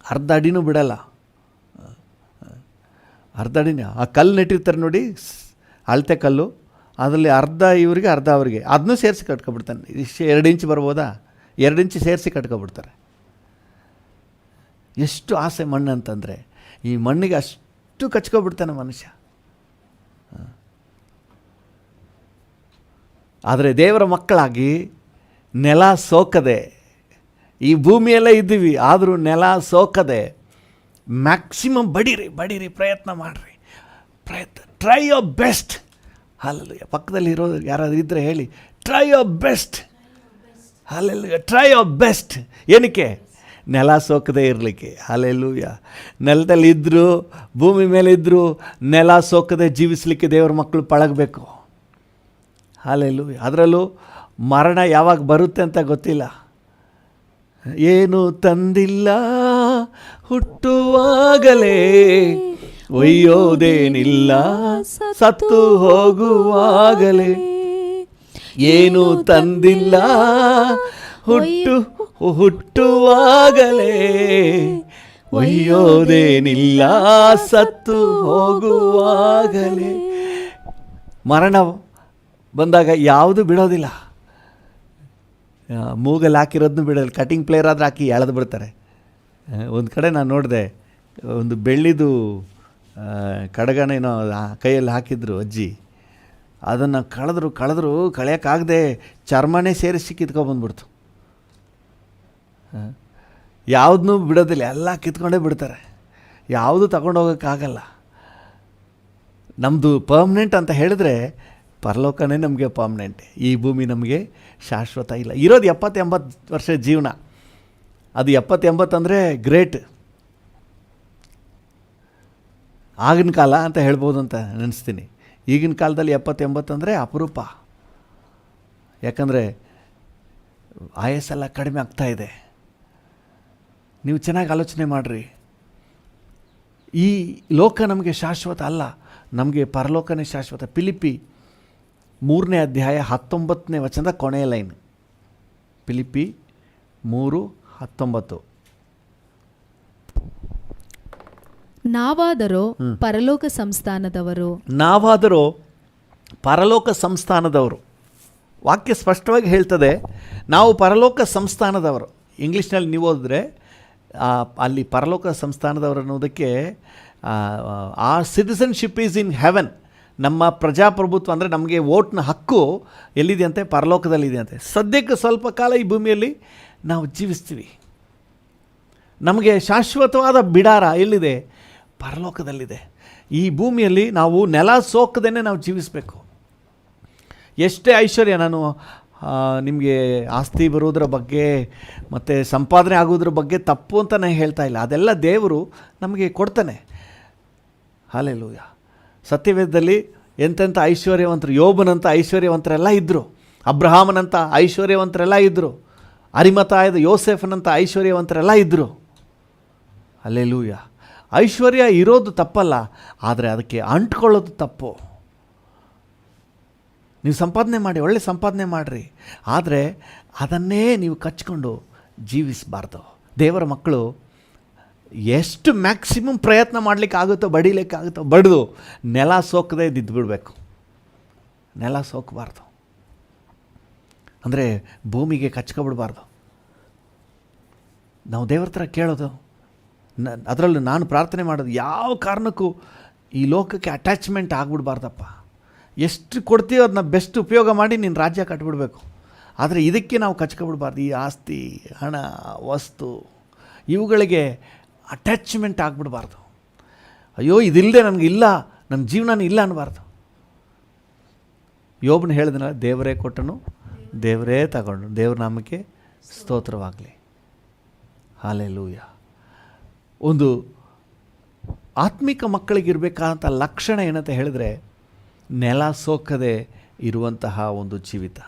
ಅರ್ಧ ಅಡಿನೂ ಬಿಡಲ್ಲ. ಅರ್ಧ ಅಡಿನ ಆ ಕಲ್ಲು ನೆಟ್ಟಿರ್ತಾರೆ ನೋಡಿ, ಅಳತೆ ಕಲ್ಲು, ಅದರಲ್ಲಿ ಅರ್ಧ ಇವರಿಗೆ ಅರ್ಧ ಅವರಿಗೆ, ಅದನ್ನೂ ಸೇರಿಸಿ ಕಟ್ಕೊಬಿಡ್ತಾನೆ. 2 ಇಂಚ್ ಬರ್ಬೋದಾ, 2 ಇಂಚ್ ಸೇರಿಸಿ ಕಟ್ಕೊಬಿಡ್ತಾರೆ. ಎಷ್ಟು ಆಸೆ ಮಣ್ಣು ಅಂತಂದರೆ, ಈ ಮಣ್ಣಿಗೆ ಅಷ್ಟು ಕಚ್ಕೊಬಿಡ್ತಾನೆ ಮನುಷ್ಯ. ಆದರೆ ದೇವರ ಮಕ್ಕಳಾಗಿ ನೆಲ ಸೋಕದೆ, ಈ ಭೂಮಿಯಲ್ಲೇ ಇದ್ದೀವಿ, ಆದರೂ ನೆಲ ಸೋಕದೆ ಮ್ಯಾಕ್ಸಿಮಮ್ ಬಡೀರಿ, ಪ್ರಯತ್ನ ಮಾಡಿರಿ, ಟ್ರೈ ಯೋರ್ ಬೆಸ್ಟ್. ಹಲ್ಲೆಲೂಯಾ. ಪಕ್ಕದಲ್ಲಿ ಇರೋದು ಯಾರಾದರೂ ಇದ್ದರೆ ಹೇಳಿ, try your best. Hallelujah. Try your best. ಏನಕ್ಕೆ? ನೆಲ ಸೋಕದೆ ಇರಲಿಕ್ಕೆ. ಹಲ್ಲೆಲೂಯಾ. ನೆಲದಲ್ಲಿ ಇದ್ದರೂ, ಭೂಮಿ ಮೇಲೆ ಇದ್ದರೂ ನೆಲ ಸೋಕದೆ ಜೀವಿಸಲಿಕ್ಕೆ ದೇವರ ಮಕ್ಕಳು ಪಳಗಬೇಕು. ಹಲ್ಲೆಲೂಯಾ. ಅದರಲ್ಲೂ ಮರಣ ಯಾವಾಗ ಬರುತ್ತೆ ಅಂತ ಗೊತ್ತಿಲ್ಲ. ಏನು ತಂದಿಲ್ಲ ಹುಟ್ಟುವಾಗಲೇ, ಒಯ್ಯೋದೇನಿಲ್ಲ ಸತ್ತು ಹೋಗುವಾಗಲೇ. ಏನು ತಂದಿಲ್ಲ ಹುಟ್ಟುವಾಗಲೇ, ಒಯ್ಯೋದೇನಿಲ್ಲ ಸತ್ತು ಹೋಗುವಾಗಲೇ. ಮರಣ ಬಂದಾಗ ಯಾವುದು ಬಿಡೋದಿಲ್ಲ. ಮೂಗಲ್ಲಿ ಹಾಕಿರೋದನ್ನು ಬಿಡೋಲ್ಲ. ಕಟಿಂಗ್ ಪ್ಲೇಯರ್ ಆದರೆ ಹಾಕಿ ಎಳೆದು ಬಿಡ್ತಾರೆ. ಒಂದು ಕಡೆ ನಾನು ನೋಡಿದೆ, ಒಂದು ಬೆಳ್ಳಿದು ಕಡಗನೇನೋ ಕೈಯಲ್ಲಿ ಹಾಕಿದ್ರು ಅಜ್ಜಿ. ಅದನ್ನು ಕಳೆದ್ರು ಕಳೆಯೋಕ್ಕಾಗದೆ ಚರ್ಮನೇ ಸೇರಿಸಿ ಕಿತ್ಕೊಬಂದ್ಬಿಡ್ತು. ಯಾವುದನ್ನೂ ಬಿಡೋದಿಲ್ಲ, ಎಲ್ಲ ಕಿತ್ಕೊಂಡೇ ಬಿಡ್ತಾರೆ. ಯಾವುದು ತಗೊಂಡೋಗೋಕ್ಕಾಗಲ್ಲ. ನಮ್ಮದು ಪರ್ಮನೆಂಟ್ ಅಂತ ಹೇಳಿದ್ರೆ ಪರಲೋಕನೇ ನಮಗೆ ಪರ್ಮನೆಂಟ್. ಈ ಭೂಮಿ ನಮಗೆ ಶಾಶ್ವತ ಇಲ್ಲ. ಇರೋದು 70-80 ವರ್ಷ ಜೀವನ. ಅದು 70-80 ಅಂದರೆ ಗ್ರೇಟ್. ಆಗಿನ ಕಾಲ ಅಂತ ಹೇಳ್ಬೋದು ಅಂತ ನೆನೆಸ್ತೀನಿ. ಈಗಿನ ಕಾಲದಲ್ಲಿ 70-80 ಅಂದರೆ ಅಪರೂಪ. ಯಾಕಂದರೆ ಆಯಸ್ಸೆಲ್ಲ ಕಡಿಮೆ ಆಗ್ತಾಯಿದೆ. ನೀವು ಚೆನ್ನಾಗಿ ಆಲೋಚನೆ ಮಾಡಿರಿ. ಈ ಲೋಕ ನಮಗೆ ಶಾಶ್ವತ ಅಲ್ಲ, ನಮಗೆ ಪರಲೋಕನೇ ಶಾಶ್ವತ. ಫಿಲಿಪ್ಪಿ 3ನೇ ಅಧ್ಯಾಯ 19ನೇ ವಚನದ ಕೊನೆಯ ಲೈನ್. ಫಿಲಿಪ್ಪಿ 3:19. ನಾವಾದರೋ ಪರಲೋಕ ಸಂಸ್ಥಾನದವರು. ನಾವಾದರೋ ಪರಲೋಕ ಸಂಸ್ಥಾನದವರು. ವಾಕ್ಯ ಸ್ಪಷ್ಟವಾಗಿ ಹೇಳ್ತದೆ, ನಾವು ಪರಲೋಕ ಸಂಸ್ಥಾನದವರು. ಇಂಗ್ಲೀಷ್ನಲ್ಲಿ ನೀವು ಓದಿದ್ರೆ ಅಲ್ಲಿ ಪರಲೋಕ ಸಂಸ್ಥಾನದವರು ಅನ್ನೋದಕ್ಕೆ ಆ ಸಿಟಿಸನ್ಶಿಪ್ ಈಸ್ ಇನ್ ಹೆವೆನ್. ನಮ್ಮ ಪ್ರಜಾಪ್ರಭುತ್ವ ಅಂದರೆ ನಮಗೆ ವೋಟ್ನ ಹಕ್ಕು ಎಲ್ಲಿದೆಯಂತೆ? ಪರಲೋಕದಲ್ಲಿದೆಯಂತೆ. ಸದ್ಯಕ್ಕೆ ಸ್ವಲ್ಪ ಕಾಲ ಈ ಭೂಮಿಯಲ್ಲಿ ನಾವು ಜೀವಿಸ್ತೀವಿ. ನಮಗೆ ಶಾಶ್ವತವಾದ ಬಿಡಾರ ಎಲ್ಲಿದೆ? ಪರಲೋಕದಲ್ಲಿದೆ. ಈ ಭೂಮಿಯಲ್ಲಿ ನಾವು ನೆಲ ಸೋಕದೇನೆ ನಾವು ಜೀವಿಸಬೇಕು. ಎಷ್ಟೇ ಐಶ್ವರ್ಯ, ನಾನು ನಿಮಗೆ ಆಸ್ತಿ ಬರೋದ್ರ ಬಗ್ಗೆ ಮತ್ತು ಸಂಪಾದನೆ ಆಗೋದ್ರ ಬಗ್ಗೆ ತಪ್ಪು ಅಂತ ನಾನು ಹೇಳ್ತಾ ಇಲ್ಲ. ಅದೆಲ್ಲ ದೇವರು ನಮಗೆ ಕೊಡ್ತಾನೆ. ಹಲ್ಲೆಲೂಯಾ. ಸತ್ಯವೇದದಲ್ಲಿ ಎಂತೆಂಥ ಐಶ್ವರ್ಯವಂತರು, ಯೋಬನಂಥ ಐಶ್ವರ್ಯವಂತರೆಲ್ಲ ಇದ್ದರು, ಅಬ್ರಹಾಮನಂಥ ಐಶ್ವರ್ಯವಂತರೆಲ್ಲ ಇದ್ದರು, ಅರಿಮತಾಯದ ಯೋಸೇಫನಂಥ ಐಶ್ವರ್ಯವಂತರೆಲ್ಲ ಇದ್ದರು. ಹಲ್ಲೆಲೂಯಾ. ಐಶ್ವರ್ಯ ಇರೋದು ತಪ್ಪಲ್ಲ, ಆದರೆ ಅದಕ್ಕೆ ಅಂಟ್ಕೊಳ್ಳೋದು ತಪ್ಪು. ನೀವು ಸಂಪಾದನೆ ಮಾಡಿ, ಒಳ್ಳೆ ಸಂಪಾದನೆ ಮಾಡಿರಿ, ಆದರೆ ಅದನ್ನೇ ನೀವು ಕಚ್ಕೊಂಡು ಜೀವಿಸಬಾರ್ದು. ದೇವರ ಮಕ್ಕಳು ಎಷ್ಟು ಮ್ಯಾಕ್ಸಿಮಮ್ ಪ್ರಯತ್ನ ಮಾಡಲಿಕ್ಕಾಗುತ್ತೋ, ಬಡಿಲಿಕ್ಕಾಗುತ್ತೋ ಬಡಿದು ನೆಲ ಸೋಕದೆ ಇದ್ದು ಬಿಡಬೇಕು. ನೆಲ ಸೋಕಬಾರ್ದು ಅಂದರೆ ಭೂಮಿಗೆ ಕಚ್ಕೊಬಿಡ್ಬಾರ್ದು. ನಾವು ದೇವ್ರ ಹತ್ರ ಕೇಳೋದು, ಅದರಲ್ಲೂ ನಾನು ಪ್ರಾರ್ಥನೆ ಮಾಡೋದು, ಯಾವ ಕಾರಣಕ್ಕೂ ಈ ಲೋಕಕ್ಕೆ ಅಟ್ಯಾಚ್ಮೆಂಟ್ ಆಗಿಬಿಡ್ಬಾರ್ದಪ್ಪ. ಎಷ್ಟು ಕೊಡ್ತೀವೋ ಅದನ್ನ ಬೆಸ್ಟ್ ಉಪಯೋಗ ಮಾಡಿ ನೀನು ರಾಜ್ಯ ಕಟ್ಬಿಡ್ಬೇಕು. ಆದರೆ ಇದಕ್ಕೆ ನಾವು ಕಚ್ಕೊಬಿಡ್ಬಾರ್ದು. ಈ ಆಸ್ತಿ, ಹಣ, ವಸ್ತು ಇವುಗಳಿಗೆ ಅಟ್ಯಾಚ್ಮೆಂಟ್ ಆಗಿಬಿಡ್ಬಾರ್ದು. ಅಯ್ಯೋ ಇದಿಲ್ಲದೆ ನನಗಿಲ್ಲ, ನನ್ನ ಜೀವನನೇ ಇಲ್ಲ ಅನ್ನಬಾರ್ದು. ಯೋಬನ ಹೇಳಿದ್ನಲ್ಲ, ದೇವರೇ ಕೊಟ್ಟನು ದೇವರೇ ತಗೊಂಡು. ದೇವ್ರ ನಾಮಕ್ಕೆ ಸ್ತೋತ್ರವಾಗಲಿ. ಹಲ್ಲೆಲೂಯಾ. ಒಂದು ಆತ್ಮಿಕ ಮಕ್ಕಳಿಗಿರಬೇಕಾದಂಥ ಲಕ್ಷಣ ಏನಂತ ಹೇಳಿದ್ರೆ, ನೆಲ ಸೋಕದೆ ಇರುವಂತಹ ಒಂದು ಜೀವಿತ.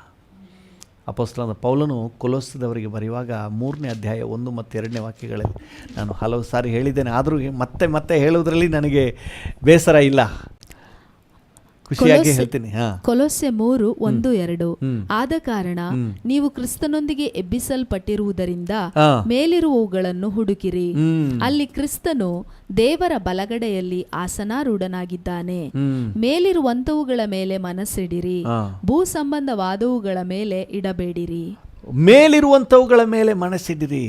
ಅಪೊಸ್ತಲನಾದ ಪೌಲನು ಕೊಲೊಸ್ಸದವರಿಗೆ ಬರೆಯುವಾಗ 3ನೇ ಅಧ್ಯಾಯ 1 ಮತ್ತು 2ನೇ ವಾಕ್ಯಗಳಲ್ಲಿ ನಾನು ಹಲವು ಸಾರಿ ಹೇಳಿದ್ದೇನೆ, ಆದರೂ ಮತ್ತೆ ಮತ್ತೆ ಹೇಳುವುದರಲ್ಲಿ ನನಗೆ ಬೇಸರ ಇಲ್ಲ, ಖುಷಿಯಾಗಿ ಹೇಳ್ತೀನಿ. ಕೊಲೊಸ್ಸೆ 3:1-2. ಆದ ಕಾರಣ ನೀವು ಕ್ರಿಸ್ತನೊಂದಿಗೆ ಎಬ್ಬಿಸಲ್ಪಟ್ಟಿರುವುದರಿಂದ ಮೇಲಿರುವವುಗಳನ್ನು ಹುಡುಕಿರಿ, ಅಲ್ಲಿ ಕ್ರಿಸ್ತನು ದೇವರ ಬಲಗಡೆಯಲ್ಲಿ ಆಸನಾರೂಢನಾಗಿದ್ದಾನೆ. ಮೇಲಿರುವಂತವುಗಳ ಮೇಲೆ ಮನಸ್ಸಿಡಿರಿ, ಭೂ ಸಂಬಂಧವಾದವುಗಳ ಮೇಲೆ ಇಡಬೇಡಿರಿ. ಮೇಲಿರುವಂಥವುಗಳ ಮೇಲೆ ಮನಸ್ಸಿಡಿರಿ,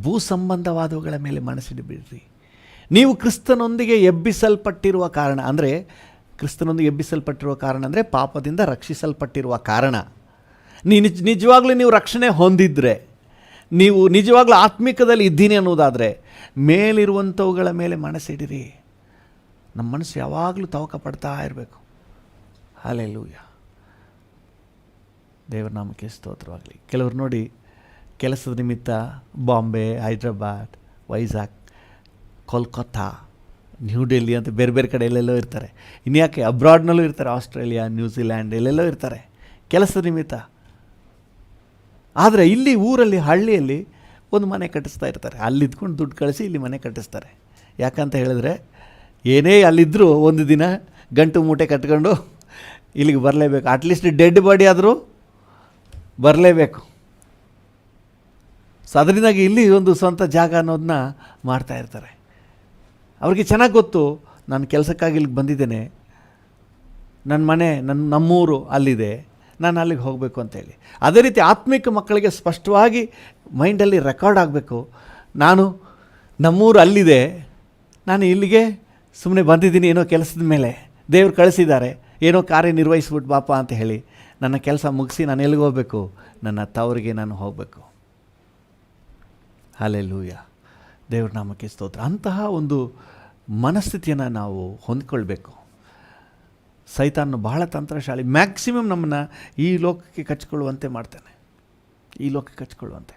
ಭೂ ಸಂಬಂಧವಾದವುಗಳ ಮೇಲೆ ಮನಸ್ಸಿಡಬೇಡಿರಿ. ನೀವು ಕ್ರಿಸ್ತನೊಂದಿಗೆ ಎಬ್ಬಿಸಲ್ಪಟ್ಟಿರುವ ಕಾರಣ ಅಂದರೆ, ಕ್ರಿಸ್ತನೊಂದಿಗೆ ಎಬ್ಬಿಸಲ್ಪಟ್ಟಿರುವ ಕಾರಣ ಅಂದರೆ ಪಾಪದಿಂದ ರಕ್ಷಿಸಲ್ಪಟ್ಟಿರುವ ಕಾರಣ. ನಿಜವಾಗ್ಲೂ ನೀವು ರಕ್ಷಣೆ ಹೊಂದಿದ್ರೆ, ನೀವು ನಿಜವಾಗ್ಲೂ ಆತ್ಮಿಕದಲ್ಲಿ ಇದ್ದೀನಿ ಅನ್ನೋದಾದರೆ ಮೇಲಿರುವಂಥವುಗಳ ಮೇಲೆ ಮನಸ್ಸಿಡಿರಿ. ನಮ್ಮ ಮನಸ್ಸು ಯಾವಾಗಲೂ ತವಕ ಪಡ್ತಾ ಇರಬೇಕು. ಹಲ್ಲೆಲೂಯಾ. ದೇವರ ನಾಮಕ್ಕೆ ಸ್ತೋತ್ರವಾಗಲಿ. ಕೆಲವರು ನೋಡಿ, ಕೆಲಸದ ನಿಮಿತ್ತ ಬಾಂಬೆ, ಹೈದ್ರಾಬಾದ್, ವೈಜಾಗ್, ಕೋಲ್ಕತ್ತಾ, ನ್ಯೂ ಡೆಲ್ಲಿ ಅಂತ ಬೇರೆ ಬೇರೆ ಕಡೆ ಎಲ್ಲೆಲ್ಲೋ ಇರ್ತಾರೆ. ಇನ್ಯಾಕೆ ಅಬ್ರಾಡ್ನಲ್ಲೂ ಇರ್ತಾರೆ, ಆಸ್ಟ್ರೇಲಿಯಾ, ನ್ಯೂಜಿಲ್ಯಾಂಡ್ ಎಲ್ಲೆಲ್ಲೋ ಇರ್ತಾರೆ ಕೆಲಸದ ನಿಮಿತ್ತ. ಆದರೆ ಇಲ್ಲಿ ಊರಲ್ಲಿ, ಹಳ್ಳಿಯಲ್ಲಿ ಒಂದು ಮನೆ ಕಟ್ಟಿಸ್ತಾ ಇರ್ತಾರೆ. ಅಲ್ಲಿದ್ಕೊಂಡು ದುಡ್ಡು ಕಳಿಸಿ ಇಲ್ಲಿ ಮನೆ ಕಟ್ಟಿಸ್ತಾರೆ. ಯಾಕಂತ ಹೇಳಿದ್ರೆ, ಏನೇ ಅಲ್ಲಿದ್ದರೂ ಒಂದು ದಿನ ಗಂಟು ಮೂಟೆ ಕಟ್ಕೊಂಡು ಇಲ್ಲಿಗೆ ಬರಲೇಬೇಕು. ಅಟ್ಲೀಸ್ಟ್ ಡೆಡ್ ಬಾಡಿ ಆದರೂ ಬರಲೇಬೇಕು. ಸೊ ಅದರಿಂದಾಗಿ ಇಲ್ಲಿ ಒಂದು ಸ್ವಂತ ಜಾಗ ಅನ್ನೋದನ್ನ ಮಾಡ್ತಾಯಿರ್ತಾರೆ. ಅವ್ರಿಗೆ ಚೆನ್ನಾಗಿ ಗೊತ್ತು, ನಾನು ಕೆಲಸಕ್ಕಾಗಿ ಇಲ್ಲಿಗೆ ಬಂದಿದ್ದೇನೆ, ನನ್ನ ಮನೆ, ನಮ್ಮೂರು ಅಲ್ಲಿದೆ, ನಾನು ಅಲ್ಲಿಗೆ ಹೋಗಬೇಕು ಅಂತೇಳಿ. ಅದೇ ರೀತಿ ಆತ್ಮಿಕ ಮಕ್ಕಳಿಗೆ ಸ್ಪಷ್ಟವಾಗಿ ಮೈಂಡಲ್ಲಿ ರೆಕಾರ್ಡ್ ಆಗಬೇಕು, ನಾನು ನಮ್ಮೂರು ಅಲ್ಲಿದೆ, ನಾನು ಇಲ್ಲಿಗೆ ಸುಮ್ಮನೆ ಬಂದಿದ್ದೀನಿ ಏನೋ ಕೆಲಸದ ಮೇಲೆ, ದೇವ್ರು ಕಳಿಸಿದ್ದಾರೆ, ಏನೋ ಕಾರ್ಯನಿರ್ವಹಿಸ್ಬಿಟ್ಟು ಬಾಪ ಅಂತ ಹೇಳಿ ನನ್ನ ಕೆಲಸ ಮುಗಿಸಿ ನಾನು ಎಲ್ಲಿಗೆ ಹೋಗಬೇಕು? ನನ್ನ ತವರಿಗೆ ನಾನು ಹೋಗಬೇಕು. ಹಲ್ಲೆಲೂಯಾ. ದೇವ್ರ ನಾಮಕ್ಕೆ ಸ್ತೋತ್ರ. ಅಂತಹ ಒಂದು ಮನಸ್ಥಿತಿಯನ್ನು ನಾವು ಹೊಂದ್ಕೊಳ್ಬೇಕು. ಸೈತಾನ ಬಹಳ ತಂತ್ರಶಾಲಿ, ಮ್ಯಾಕ್ಸಿಮಮ್ ನಮ್ಮನ್ನು ಈ ಲೋಕಕ್ಕೆ ಕಚ್ಕೊಳ್ಳುವಂತೆ ಮಾಡ್ತಾನೆ, ಈ ಲೋಕಕ್ಕೆ ಕಚ್ಕೊಳ್ಳುವಂತೆ.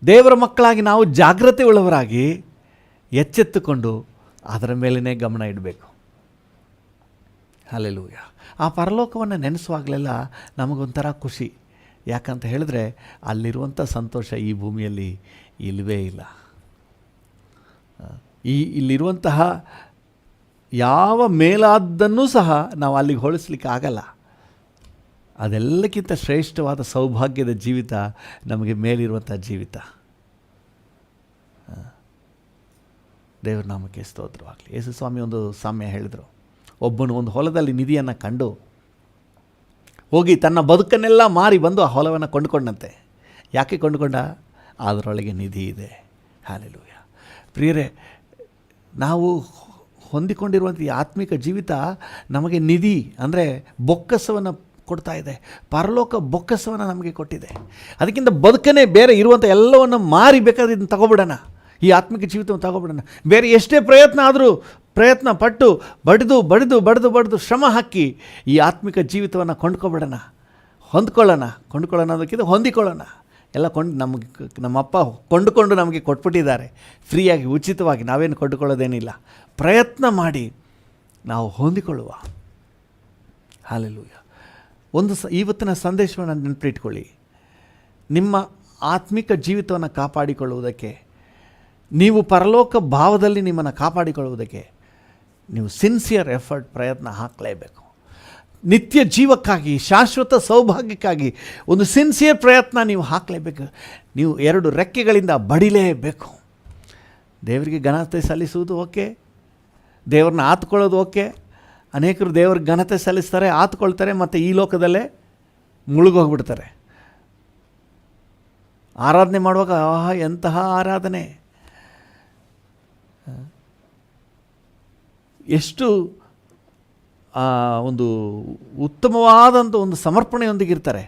ದೇವರ ಮಕ್ಕಳಾಗಿ ನಾವು ಜಾಗ್ರತೆ ಉಳ್ಳವರಾಗಿ ಎಚ್ಚೆತ್ತುಕೊಂಡು ಅದರ ಮೇಲೇ ಗಮನ ಇಡಬೇಕು. ಹಲ್ಲೆಲೂಯಾ. ಆ ಪರಲೋಕವನ್ನು ನೆನೆಸುವಾಗಲೆಲ್ಲ ನಮಗೊಂಥರ ಖುಷಿ. ಯಾಕಂತ ಹೇಳಿದ್ರೆ ಅಲ್ಲಿರುವಂಥ ಸಂತೋಷ ಈ ಭೂಮಿಯಲ್ಲಿ ಇಲ್ಲವೇ ಇಲ್ಲ. ಇಲ್ಲಿರುವಂತಹ ಯಾವ ಮೇಲಾದ್ದನ್ನೂ ಸಹ ನಾವು ಅಲ್ಲಿಗೆ ಹೋಲಿಸ್ಲಿಕ್ಕೆ ಆಗಲ್ಲ. ಅದೆಲ್ಲಕ್ಕಿಂತ ಶ್ರೇಷ್ಠವಾದ ಸೌಭಾಗ್ಯದ ಜೀವಿತ ನಮಗೆ ಮೇಲಿರುವಂಥ ಜೀವಿತ. ದೇವರ ನಾಮಕ್ಕೆ ಸ್ತೋತ್ರವಾಗಲಿ. ಯೇಸು ಸ್ವಾಮಿ ಒಂದು ಸಾಮ್ಯ ಹೇಳಿದರು. ಒಬ್ಬನು ಒಂದು ಹೊಲದಲ್ಲಿ ನಿಧಿಯನ್ನು ಕಂಡು ಹೋಗಿ ತನ್ನ ಬದುಕನ್ನೆಲ್ಲ ಮಾರಿ ಬಂದು ಆ ಹೊಲವನ್ನು ಕೊಂಡುಕೊಂಡಂತೆ. ಯಾಕೆ ಕೊಂಡುಕೊಂಡ? ಅದರೊಳಗೆ ನಿಧಿ ಇದೆ. ಹಲ್ಲೆಲೂಯಾ. ಪ್ರಿಯರೇ, ನಾವು ಹೊಂದಿಕೊಂಡಿರುವಂಥ ಈ ಆತ್ಮಿಕ ಜೀವಿತ ನಮಗೆ ನಿಧಿ ಅಂದರೆ ಬೊಕ್ಕಸವನ್ನು ಕೊಡ್ತಾ ಇದೆ. ಪರಲೋಕ ಬೊಕ್ಕಸವನ್ನು ನಮಗೆ ಕೊಟ್ಟಿದೆ. ಅದಕ್ಕಿಂತ ಬದುಕನೇ ಬೇರೆ ಇರುವಂಥ ಎಲ್ಲವನ್ನು ಮಾರಿ ಬೇಕಾದ್ರೆ ಇದನ್ನು ತಗೊಬಿಡೋಣ, ಈ ಆತ್ಮಿಕ ಜೀವಿತವನ್ನು ತಗೊಬಿಡೋಣ. ಬೇರೆ ಎಷ್ಟೇ ಪ್ರಯತ್ನ ಆದರೂ ಪ್ರಯತ್ನ ಪಟ್ಟು ಬಡಿದು ಶ್ರಮ ಹಾಕಿ ಈ ಆತ್ಮಿಕ ಜೀವಿತವನ್ನು ಕೊಂಡ್ಕೊಬಿಡೋಣ, ಹೊಂದ್ಕೊಳ್ಳೋಣ. ಕೊಂಡ್ಕೊಳ್ಳೋಣ ಅದಕ್ಕಿಂತ ಹೊಂದಿಕೊಳ್ಳೋಣ. ಎಲ್ಲ ನಮ್ಮಪ್ಪ ಕೊಂಡುಕೊಂಡು ನಮಗೆ ಕೊಟ್ಬಿಟ್ಟಿದ್ದಾರೆ ಫ್ರೀಯಾಗಿ, ಉಚಿತವಾಗಿ. ನಾವೇನು ಕೊಂಡುಕೊಳ್ಳೋದೇನಿಲ್ಲ. ಪ್ರಯತ್ನ ಮಾಡಿ ನಾವು ಹೊಂದಿಕೊಳ್ಳುವ. ಹಲ್ಲೆಲೂಯಾ. ಇವತ್ತಿನ ಸಂದೇಶವನ್ನು ನೆನಪಿಟ್ಕೊಳ್ಳಿ. ನಿಮ್ಮ ಆತ್ಮಿಕ ಜೀವಿತವನ್ನು ಕಾಪಾಡಿಕೊಳ್ಳುವುದಕ್ಕೆ, ನೀವು ಪರಲೋಕ ಭಾವದಲ್ಲಿ ನಿಮ್ಮನ್ನು ಕಾಪಾಡಿಕೊಳ್ಳುವುದಕ್ಕೆ ನೀವು ಸಿನ್ಸಿಯರ್ ಎಫರ್ಟ್, ಪ್ರಯತ್ನ ಹಾಕಲೇಬೇಕು. ನಿತ್ಯ ಜೀವಕ್ಕಾಗಿ, ಶಾಶ್ವತ ಸೌಭಾಗ್ಯಕ್ಕಾಗಿ ಒಂದು ಸಿನ್ಸಿಯರ್ ಪ್ರಯತ್ನ ನೀವು ಹಾಕಲೇಬೇಕು. ನೀವು 2 ರೆಕ್ಕೆಗಳಿಂದ ಬಡಿಲೇಬೇಕು. ದೇವರಿಗೆ ಘನತೆ ಸಲ್ಲಿಸುವುದು ಓಕೆ, ದೇವ್ರನ್ನ ಆತ್ಕೊಳ್ಳೋದು ಓಕೆ. ಅನೇಕರು ದೇವ್ರಿಗೆ ಘನತೆ ಸಲ್ಲಿಸ್ತಾರೆ, ಆತ್ಕೊಳ್ತಾರೆ, ಮತ್ತು ಈ ಲೋಕದಲ್ಲೇ ಮುಳುಗೋಗ್ಬಿಡ್ತಾರೆ. ಆರಾಧನೆ ಮಾಡುವಾಗ ಎಂತಹ ಆರಾಧನೆ, ಎಷ್ಟು ಒಂದು ಉತ್ತಮವಾದಂಥ ಒಂದು ಸಮರ್ಪಣೆಯೊಂದಿಗಿರ್ತಾರೆ.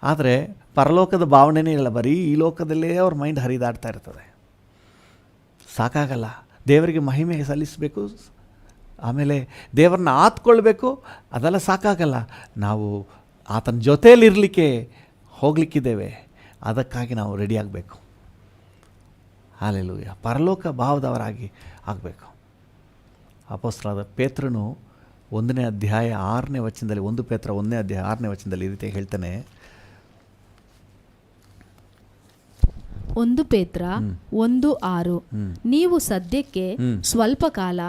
ಆದರೆ ಪರಲೋಕದ ಭಾವನೆನೇ ಇಲ್ಲ, ಬರೀ ಈ ಲೋಕದಲ್ಲೇ ಅವ್ರ ಮೈಂಡ್ ಹರಿದಾಡ್ತಾ ಇರ್ತದೆ. ಸಾಕಾಗಲ್ಲ. ದೇವರಿಗೆ ಮಹಿಮೆ ಸಲ್ಲಿಸಬೇಕು, ಆಮೇಲೆ ದೇವರನ್ನ ಆತ್ಕೊಳ್ಬೇಕು, ಅದೆಲ್ಲ ಸಾಕಾಗಲ್ಲ. ನಾವು ಆತನ ಜೊತೆಯಲ್ಲಿರಲಿಕ್ಕೆ ಹೋಗಲಿಕ್ಕಿದ್ದೇವೆ, ಅದಕ್ಕಾಗಿ ನಾವು ರೆಡಿ ಆಗಬೇಕು. ಹಲ್ಲೆಲೂಯಾ. ಪರಲೋಕ ಭಾವದವರಾಗಿ ಆಗಬೇಕು. ಅಪೊಸ್ತಲನಾದ ಪೇತ್ರನು 1ನೇ ಅಧ್ಯಾಯ 6ನೇ ವಚನದಲ್ಲಿ, 1 ಪೇತ್ರ 1ನೇ ಅಧ್ಯಾಯ 6ನೇ ವಚನದಲ್ಲಿ ಈ ರೀತಿ ಹೇಳ್ತಾನೆ. 1 ಪೇತ್ರ 1:6, ನೀವು ಸದ್ಯಕ್ಕೆ ಸ್ವಲ್ಪ ಕಾಲ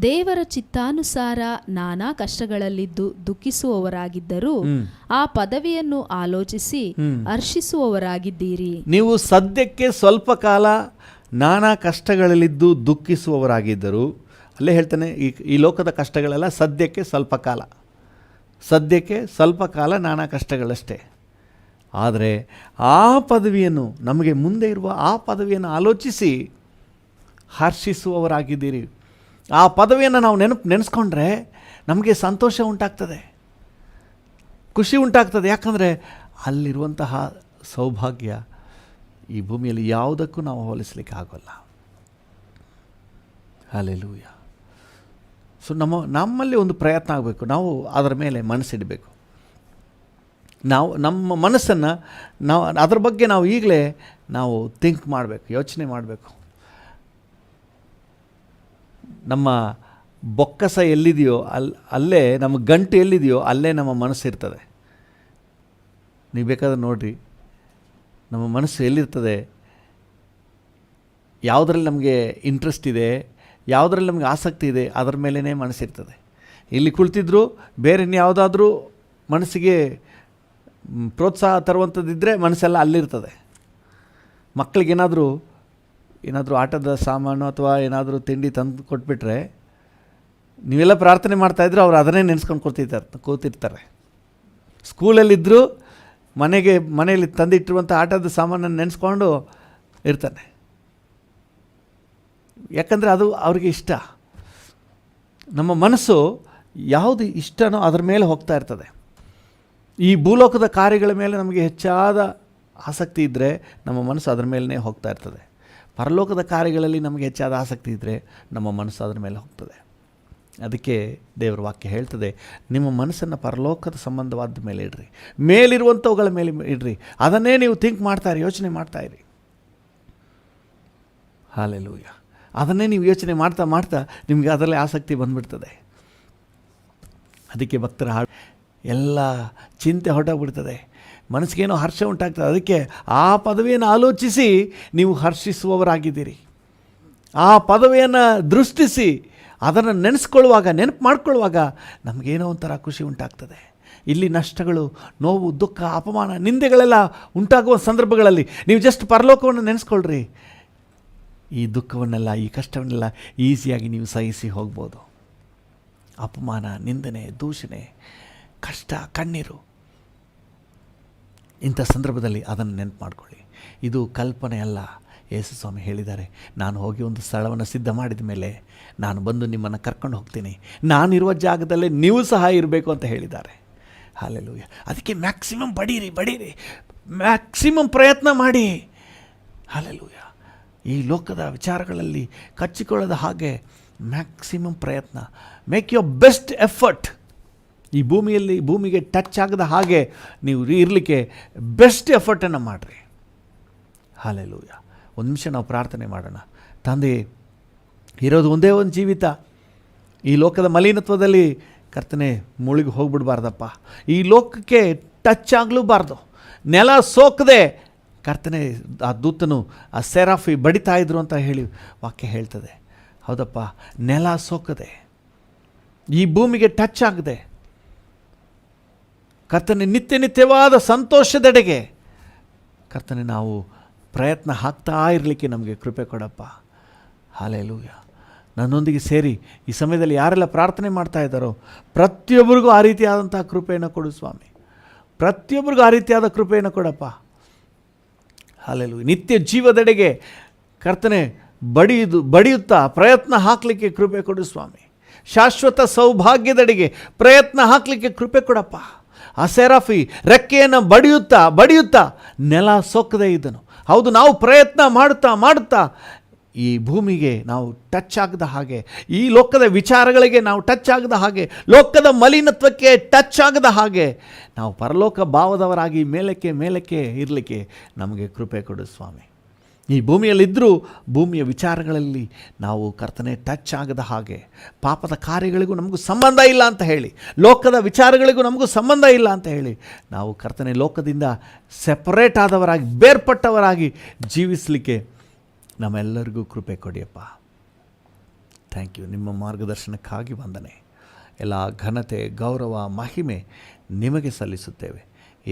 ದೇವರ ಚಿತ್ತಾನುಸಾರ ನಾನಾ ಕಷ್ಟಗಳಲ್ಲಿದ್ದು ದುಃಖಿಸುವವರಾಗಿದ್ದರೂ ಆ ಪದವಿಯನ್ನು ಆಲೋಚಿಸಿ ಹರ್ಷಿಸುವವರಾಗಿದ್ದೀರಿ. ನೀವು ಸದ್ಯಕ್ಕೆ ಸ್ವಲ್ಪ ಕಾಲ ನಾನಾ ಕಷ್ಟಗಳಲ್ಲಿದ್ದು ದುಃಖಿಸುವವರಾಗಿದ್ದರು. ಅಲ್ಲೇ ಹೇಳ್ತಾನೆ, ಈ ಲೋಕದ ಕಷ್ಟಗಳೆಲ್ಲ ಸದ್ಯಕ್ಕೆ ಸ್ವಲ್ಪ ಕಾಲ, ಸದ್ಯಕ್ಕೆ ಸ್ವಲ್ಪ ಕಾಲ ನಾನಾ ಕಷ್ಟಗಳಷ್ಟೇ. ಆದರೆ ಆ ಪದವಿಯನ್ನು, ನಮಗೆ ಮುಂದೆ ಇರುವ ಆ ಪದವಿಯನ್ನು ಆಲೋಚಿಸಿ ಹರ್ಷಿಸುವವರಾಗಿದ್ದೀರಿ. ಆ ಪದವಿಯನ್ನು ನಾವು ನೆನೆಸ್ಕೊಂಡ್ರೆ ನಮಗೆ ಸಂತೋಷ ಉಂಟಾಗ್ತದೆ, ಖುಷಿ ಉಂಟಾಗ್ತದೆ. ಯಾಕಂದರೆ ಅಲ್ಲಿರುವಂತಹ ಸೌಭಾಗ್ಯ ಈ ಭೂಮಿಯಲ್ಲಿ ಯಾವುದಕ್ಕೂ ನಾವು ಹೋಲಿಸಲಿಕ್ಕೆ ಆಗೋಲ್ಲ. ಹಲ್ಲೆಲೂಯಾ. ಸೊ ನಮ್ಮಲ್ಲಿ ಒಂದು ಪ್ರಯತ್ನ ಆಗಬೇಕು. ನಾವು ಅದರ ಮೇಲೆ ಮನಸ್ಸಿಡಬೇಕು. ನಮ್ಮ ಮನಸ್ಸನ್ನು ಅದರ ಬಗ್ಗೆ ನಾವು ಈಗಲೇ ಥಿಂಕ್ ಮಾಡಬೇಕು, ಯೋಚನೆ ಮಾಡಬೇಕು. ನಮ್ಮ ಬೊಕ್ಕಸ ಎಲ್ಲಿದೆಯೋ ಅಲ್ಲೇ, ನಮ್ಮ ಗಂಟು ಎಲ್ಲಿದೆಯೋ ಅಲ್ಲೇ ನಮ್ಮ ಮನಸ್ಸು ಇರ್ತದೆ. ನೀವು ಬೇಕಾದ್ರೆ ನೋಡಿರಿ, ನಮ್ಮ ಮನಸ್ಸು ಎಲ್ಲಿರ್ತದೆ, ಯಾವುದರಲ್ಲಿ ನಮಗೆ ಇಂಟ್ರೆಸ್ಟ್ ಇದೆ, ಯಾವುದರಲ್ಲಿ ನಮಗೆ ಆಸಕ್ತಿ ಇದೆ, ಅದರ ಮೇಲೇ ಮನಸ್ಸಿರ್ತದೆ. ಇಲ್ಲಿ ಕುಳಿತಿದ್ರು ಬೇರೆ ಇನ್ಯಾವುದಾದ್ರೂ ಮನಸ್ಸಿಗೆ ಪ್ರೋತ್ಸಾಹ ತರುವಂಥದ್ದಿದ್ದರೆ ಮನಸ್ಸೆಲ್ಲ ಅಲ್ಲಿರ್ತದೆ. ಮಕ್ಕಳಿಗೇನಾದರೂ ಆಟದ ಸಾಮಾನು ಅಥವಾ ಏನಾದರೂ ತಿಂಡಿ ತಂದು ಕೊಟ್ಬಿಟ್ರೆ, ನೀವೆಲ್ಲ ಪ್ರಾರ್ಥನೆ ಮಾಡ್ತಾಯಿದ್ರು, ಅವ್ರು ಅದನ್ನೇ ನೆನೆಸ್ಕೊಂಡು ಕೂತಿರ್ತಾರೆ. ಸ್ಕೂಲಲ್ಲಿದ್ದರೂ ಮನೆಯಲ್ಲಿ ತಂದಿಟ್ಟಿರುವಂಥ ಆಟದ ಸಾಮಾನನ್ನು ನೆನೆಸ್ಕೊಂಡು ಇರ್ತಾನೆ. ಯಾಕಂದರೆ ಅದು ಅವ್ರಿಗೆ ಇಷ್ಟ. ನಮ್ಮ ಮನಸ್ಸು ಯಾವುದು ಇಷ್ಟನೋ ಅದರ ಮೇಲೆ ಹೋಗ್ತಾ ಇರ್ತದೆ. ಈ ಭೂಲೋಕದ ಕಾರ್ಯಗಳ ಮೇಲೆ ನಮಗೆ ಹೆಚ್ಚಾದ ಆಸಕ್ತಿ ಇದ್ದರೆ ನಮ್ಮ ಮನಸ್ಸು ಅದರ ಮೇಲೇ ಹೋಗ್ತಾ ಇರ್ತದೆ. ಪರಲೋಕದ ಕಾರ್ಯಗಳಲ್ಲಿ ನಮಗೆ ಹೆಚ್ಚಾದ ಆಸಕ್ತಿ ಇದ್ದರೆ ನಮ್ಮ ಮನಸ್ಸು ಅದರ ಮೇಲೆ ಹೋಗ್ತದೆ. ಅದಕ್ಕೆ ದೇವರ ವಾಕ್ಯ ಹೇಳ್ತದೆ, ನಿಮ್ಮ ಮನಸ್ಸನ್ನು ಪರಲೋಕದ ಸಂಬಂಧವಾದ ಮೇಲೆ ಇಡ್ರಿ, ಮೇಲಿರುವಂಥವುಗಳ ಮೇಲೆ ಇಡ್ರಿ, ಅದನ್ನೇ ನೀವು ಥಿಂಕ್ ಮಾಡ್ತಾಯಿರಿ, ಯೋಚನೆ ಮಾಡ್ತಾಯಿರಿ. ಹಲ್ಲೆಲೂಯಾ. ಅದನ್ನೇ ನೀವು ಯೋಚನೆ ಮಾಡ್ತಾ ಮಾಡ್ತಾ ನಿಮಗೆ ಅದರಲ್ಲೇ ಆಸಕ್ತಿ ಬಂದುಬಿಡ್ತದೆ. ಅದಕ್ಕೆ ಭಕ್ತರ ಹಾಡು ಎಲ್ಲ ಚಿಂತೆ ಹೊರಟೋಗ್ಬಿಡ್ತದೆ, ಮನಸ್ಸಿಗೇನೋ ಹರ್ಷ ಉಂಟಾಗ್ತದೆ. ಅದಕ್ಕೆ ಆ ಪದವಿಯನ್ನು ಆಲೋಚಿಸಿ ನೀವು ಹರ್ಷಿಸುವವರಾಗಿದ್ದೀರಿ. ಆ ಪದವಿಯನ್ನು ದೃಷ್ಟಿಸಿ ಅದನ್ನು ನೆನೆಪು ಮಾಡ್ಕೊಳ್ಳುವಾಗ ನಮಗೇನೋ ಒಂಥರ ಖುಷಿ ಉಂಟಾಗ್ತದೆ. ಇಲ್ಲಿ ನಷ್ಟಗಳು, ನೋವು, ದುಃಖ, ಅಪಮಾನ, ನಿಂದೆಗಳೆಲ್ಲ ಉಂಟಾಗುವ ಸಂದರ್ಭಗಳಲ್ಲಿ ನೀವು ಜಸ್ಟ್ ಪರಲೋಕವನ್ನು ನೆನೆಸ್ಕೊಳ್ರಿ. ಈ ದುಃಖವನ್ನೆಲ್ಲ, ಈ ಕಷ್ಟವನ್ನೆಲ್ಲ ಈಸಿಯಾಗಿ ನೀವು ಸಹಿಸಿ ಹೋಗ್ಬೋದು. ಅಪಮಾನ, ನಿಂದನೆ, ದೂಷಣೆ, ಕಷ್ಟ, ಕಣ್ಣೀರು, ಇಂಥ ಸಂದರ್ಭದಲ್ಲಿ ಅದನ್ನು ನೆನಪು ಮಾಡ್ಕೊಳ್ಳಿ. ಇದು ಕಲ್ಪನೆ ಅಲ್ಲ. ಯೇಸು ಸ್ವಾಮಿ ಹೇಳಿದ್ದಾರೆ, ನಾನು ಹೋಗಿ ಒಂದು ಸ್ಥಳವನ್ನು ಸಿದ್ಧ ಮಾಡಿದ ಮೇಲೆ ನಾನು ಬಂದು ನಿಮ್ಮನ್ನು ಕರ್ಕೊಂಡು ಹೋಗ್ತೀನಿ, ನಾನಿರುವ ಜಾಗದಲ್ಲೇ ನೀವು ಸಹ ಇರಬೇಕು ಅಂತ ಹೇಳಿದ್ದಾರೆ. ಹಲ್ಲೆಲೂಯಾ. ಅದಕ್ಕೆ ಮ್ಯಾಕ್ಸಿಮಮ್ ಬಡೀರಿ, ಮ್ಯಾಕ್ಸಿಮಮ್ ಪ್ರಯತ್ನ ಮಾಡಿ. ಹಲ್ಲೆಲೂಯಾ. ಈ ಲೋಕದ ವಿಚಾರಗಳಲ್ಲಿ ಕಚ್ಚಿಕೊಳ್ಳದ ಹಾಗೆ ಮ್ಯಾಕ್ಸಿಮಮ್ ಪ್ರಯತ್ನ, ಮೇಕ್ ಯುವರ್ ಬೆಸ್ಟ್ ಎಫರ್ಟ್. ಈ ಭೂಮಿಗೆ ಟಚ್ ಆಗದ ಹಾಗೆ ನೀವು ಇರಲಿಕ್ಕೆ ಬೆಸ್ಟ್ ಎಫರ್ಟನ್ನು ಮಾಡಿರಿ. ಹಲ್ಲೆಲೂಯಾ. ಒಂದು ನಿಮಿಷ ನಾವು ಪ್ರಾರ್ಥನೆ ಮಾಡೋಣ. ತಂದೆ, ಇರೋದು ಒಂದೇ ಒಂದು ಜೀವಿತ, ಈ ಲೋಕದ ಮಲಿನತ್ವದಲ್ಲಿ ಕರ್ತನೆ ಮುಳುಗಿ ಹೋಗ್ಬಿಡ್ಬಾರ್ದಪ್ಪ. ಈ ಲೋಕಕ್ಕೆ ಟಚ್ ಆಗಲೂಬಾರ್ದು. ನೆಲ ಸೋಕದೆ ಕರ್ತನೆ ಆ ದೂತನು, ಆ ಸೆರಾಫಿ ಬಡಿತಾ ಇದ್ರು ಅಂತ ಹೇಳಿ ವಾಕ್ಯ ಹೇಳ್ತದೆ. ಹೌದಪ್ಪ, ನೆಲ ಸೋಕದೆ, ಈ ಭೂಮಿಗೆ ಟಚ್ ಆಗದೆ ಕರ್ತನೆ ನಿತ್ಯವಾದ ಸಂತೋಷದೆಡೆಗೆ ಕರ್ತನೆ ನಾವು ಪ್ರಯತ್ನ ಹಾಕ್ತಾ ಇರಲಿಕ್ಕೆ ನಮಗೆ ಕೃಪೆ ಕೊಡಪ್ಪ. ಹಲ್ಲೆಲೂಯಾ. ನನ್ನೊಂದಿಗೆ ಸೇರಿ ಈ ಸಮಯದಲ್ಲಿ ಯಾರೆಲ್ಲ ಪ್ರಾರ್ಥನೆ ಮಾಡ್ತಾ ಇದ್ದಾರೋ ಪ್ರತಿಯೊಬ್ಬರಿಗೂ ಆ ರೀತಿಯಾದಂಥ ಕೃಪೆಯನ್ನು ಕೊಡು ಸ್ವಾಮಿ. ಪ್ರತಿಯೊಬ್ಬರಿಗೂ ಆ ರೀತಿಯಾದ ಕೃಪೆಯನ್ನು ಕೊಡಪ್ಪ. ಹಲ್ಲೆಲೂಯಾ. ನಿತ್ಯ ಜೀವದೆಡೆಗೆ ಕರ್ತನೆ ಬಡಿಯುತ್ತಾ ಪ್ರಯತ್ನ ಹಾಕಲಿಕ್ಕೆ ಕೃಪೆ ಕೊಡು ಸ್ವಾಮಿ. ಶಾಶ್ವತ ಸೌಭಾಗ್ಯದೆಡೆಗೆ ಪ್ರಯತ್ನ ಹಾಕಲಿಕ್ಕೆ ಕೃಪೆ ಕೊಡಪ್ಪ. ಆ ಸೆರಾಫಿ ರೆಕ್ಕೆಯನ್ನು ಬಡಿಯುತ್ತಾ ನೆಲ ಸೋಕದೇ ಇದ್ದನು. ಹೌದು, ನಾವು ಪ್ರಯತ್ನ ಮಾಡುತ್ತಾ ಈ ಭೂಮಿಗೆ ನಾವು ಟಚ್ ಆಗದ ಹಾಗೆ, ಈ ಲೋಕದ ವಿಚಾರಗಳಿಗೆ ನಾವು ಟಚ್ ಆಗದ ಹಾಗೆ, ಲೋಕದ ಮಲಿನತ್ವಕ್ಕೆ ಟಚ್ ಆಗದ ಹಾಗೆ ನಾವು ಪರಲೋಕ ಭಾವದವರಾಗಿ ಮೇಲಕ್ಕೆ ಇರಲಿಕ್ಕೆ ನಮಗೆ ಕೃಪೆ ಕೊಡು ಸ್ವಾಮಿ. ಈ ಭೂಮಿಯಲ್ಲಿದ್ದರೂ ಭೂಮಿಯ ವಿಚಾರಗಳಲ್ಲಿ ನಾವು ಕರ್ತನೆ ಟಚ್ ಆಗದ ಹಾಗೆ, ಪಾಪದ ಕಾರ್ಯಗಳಿಗೂ ನಮಗೂ ಸಂಬಂಧ ಇಲ್ಲ ಅಂತ ಹೇಳಿ, ಲೋಕದ ವಿಚಾರಗಳಿಗೂ ನಮಗೂ ಸಂಬಂಧ ಇಲ್ಲ ಅಂತ ಹೇಳಿ ನಾವು ಕರ್ತನೆ ಲೋಕದಿಂದ ಸೆಪರೇಟ್ ಆದವರಾಗಿ, ಬೇರ್ಪಟ್ಟವರಾಗಿ ಜೀವಿಸಲಿಕ್ಕೆ ನಮ್ಮೆಲ್ಲರಿಗೂ ಕೃಪೆ ಕೊಡಿಯಪ್ಪ. Thank you. ನಿಮ್ಮ ಮಾರ್ಗದರ್ಶನಕ್ಕಾಗಿ ವಂದನೆ. ಎಲ್ಲ ಘನತೆ, ಗೌರವ, ಮಹಿಮೆ ನಿಮಗೆ ಸಲ್ಲಿಸುತ್ತೇವೆ.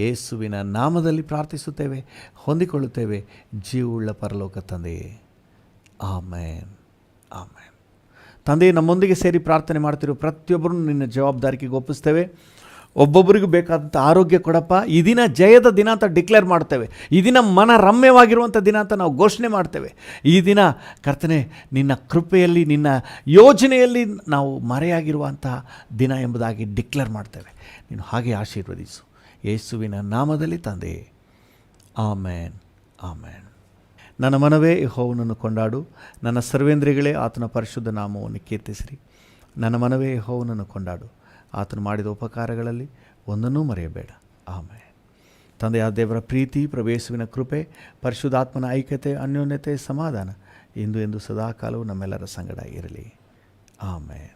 ಯೇಸುವಿನ ನಾಮದಲ್ಲಿ ಪ್ರಾರ್ಥಿಸುತ್ತೇವೆ, ಹೊಂದಿಕೊಳ್ಳುತ್ತೇವೆ, ಜೀವವುಳ್ಳ ಪರಲೋಕ ತಂದೆಯೇ. ಆಮೇನ್, ಆಮೇನ್. ತಂದೆಯೇ, ನಮ್ಮೊಂದಿಗೆ ಸೇರಿ ಪ್ರಾರ್ಥನೆ ಮಾಡ್ತಿರೋ ಪ್ರತಿಯೊಬ್ಬರನ್ನು ನಿನ್ನ ಜವಾಬ್ದಾರಿಗೆ ಒಪ್ಪಿಸ್ತೇವೆ. ಒಬ್ಬೊಬ್ಬರಿಗೂ ಬೇಕಾದಂಥ ಆರೋಗ್ಯ ಕೊಡಪ್ಪ. ಈ ದಿನ ಜಯದ ದಿನ ಅಂತ ಡಿಕ್ಲೇರ್ ಮಾಡ್ತೇವೆ. ಈ ದಿನ ಮನ ರಮ್ಯವಾಗಿರುವಂಥ ದಿನ ಅಂತ ನಾವು ಘೋಷಣೆ ಮಾಡ್ತೇವೆ. ಈ ದಿನ ಕರ್ತನೆ ನಿನ್ನ ಕೃಪೆಯಲ್ಲಿ, ನಿನ್ನ ಯೋಜನೆಯಲ್ಲಿ ನಾವು ಮರೆಯಾಗಿರುವಂತಹ ದಿನ ಎಂಬುದಾಗಿ ಡಿಕ್ಲೇರ್ ಮಾಡ್ತೇವೆ. ನೀನು ಹಾಗೆ ಆಶೀರ್ವದಿಸು. ಯೇಸುವಿನ ನಾಮದಲ್ಲಿ ತಂದೆಯೇ. ಆಮೇನ್, ಆಮೇನ್. ನನ್ನ ಮನವೇ ಯೆಹೋವನನ್ನು ಕೊಂಡಾಡು, ನನ್ನ ಸರ್ವೇಂದ್ರಿಯಗಳೇ ಆತನ ಪರಿಶುದ್ಧ ನಾಮವನ್ನು ಕೀರ್ತಿಸಿರಿ. ನನ್ನ ಮನವೇ ಯೆಹೋವನನ್ನು ಕೊಂಡಾಡು, ಆತನು ಮಾಡಿದ ಉಪಕಾರಗಳಲ್ಲಿ ಒಂದನ್ನೂ ಮರೆಯಬೇಡ. ಆಮೇನ್. ತಂದೆಯಾದ ದೇವರ ಪ್ರೀತಿ, ಪ್ರಭು ಕೃಪೆ, ಪರಿಶುದ್ಧಾತ್ಮನ ಐಕ್ಯತೆ, ಅನ್ಯೋನ್ಯತೆ, ಸಮಾಧಾನ ಇಂದು ಎಂದು ಸದಾಕಾಲವೂ ನಮ್ಮೆಲ್ಲರ ಸಂಗಡ ಇರಲಿ. ಆಮೇನ್.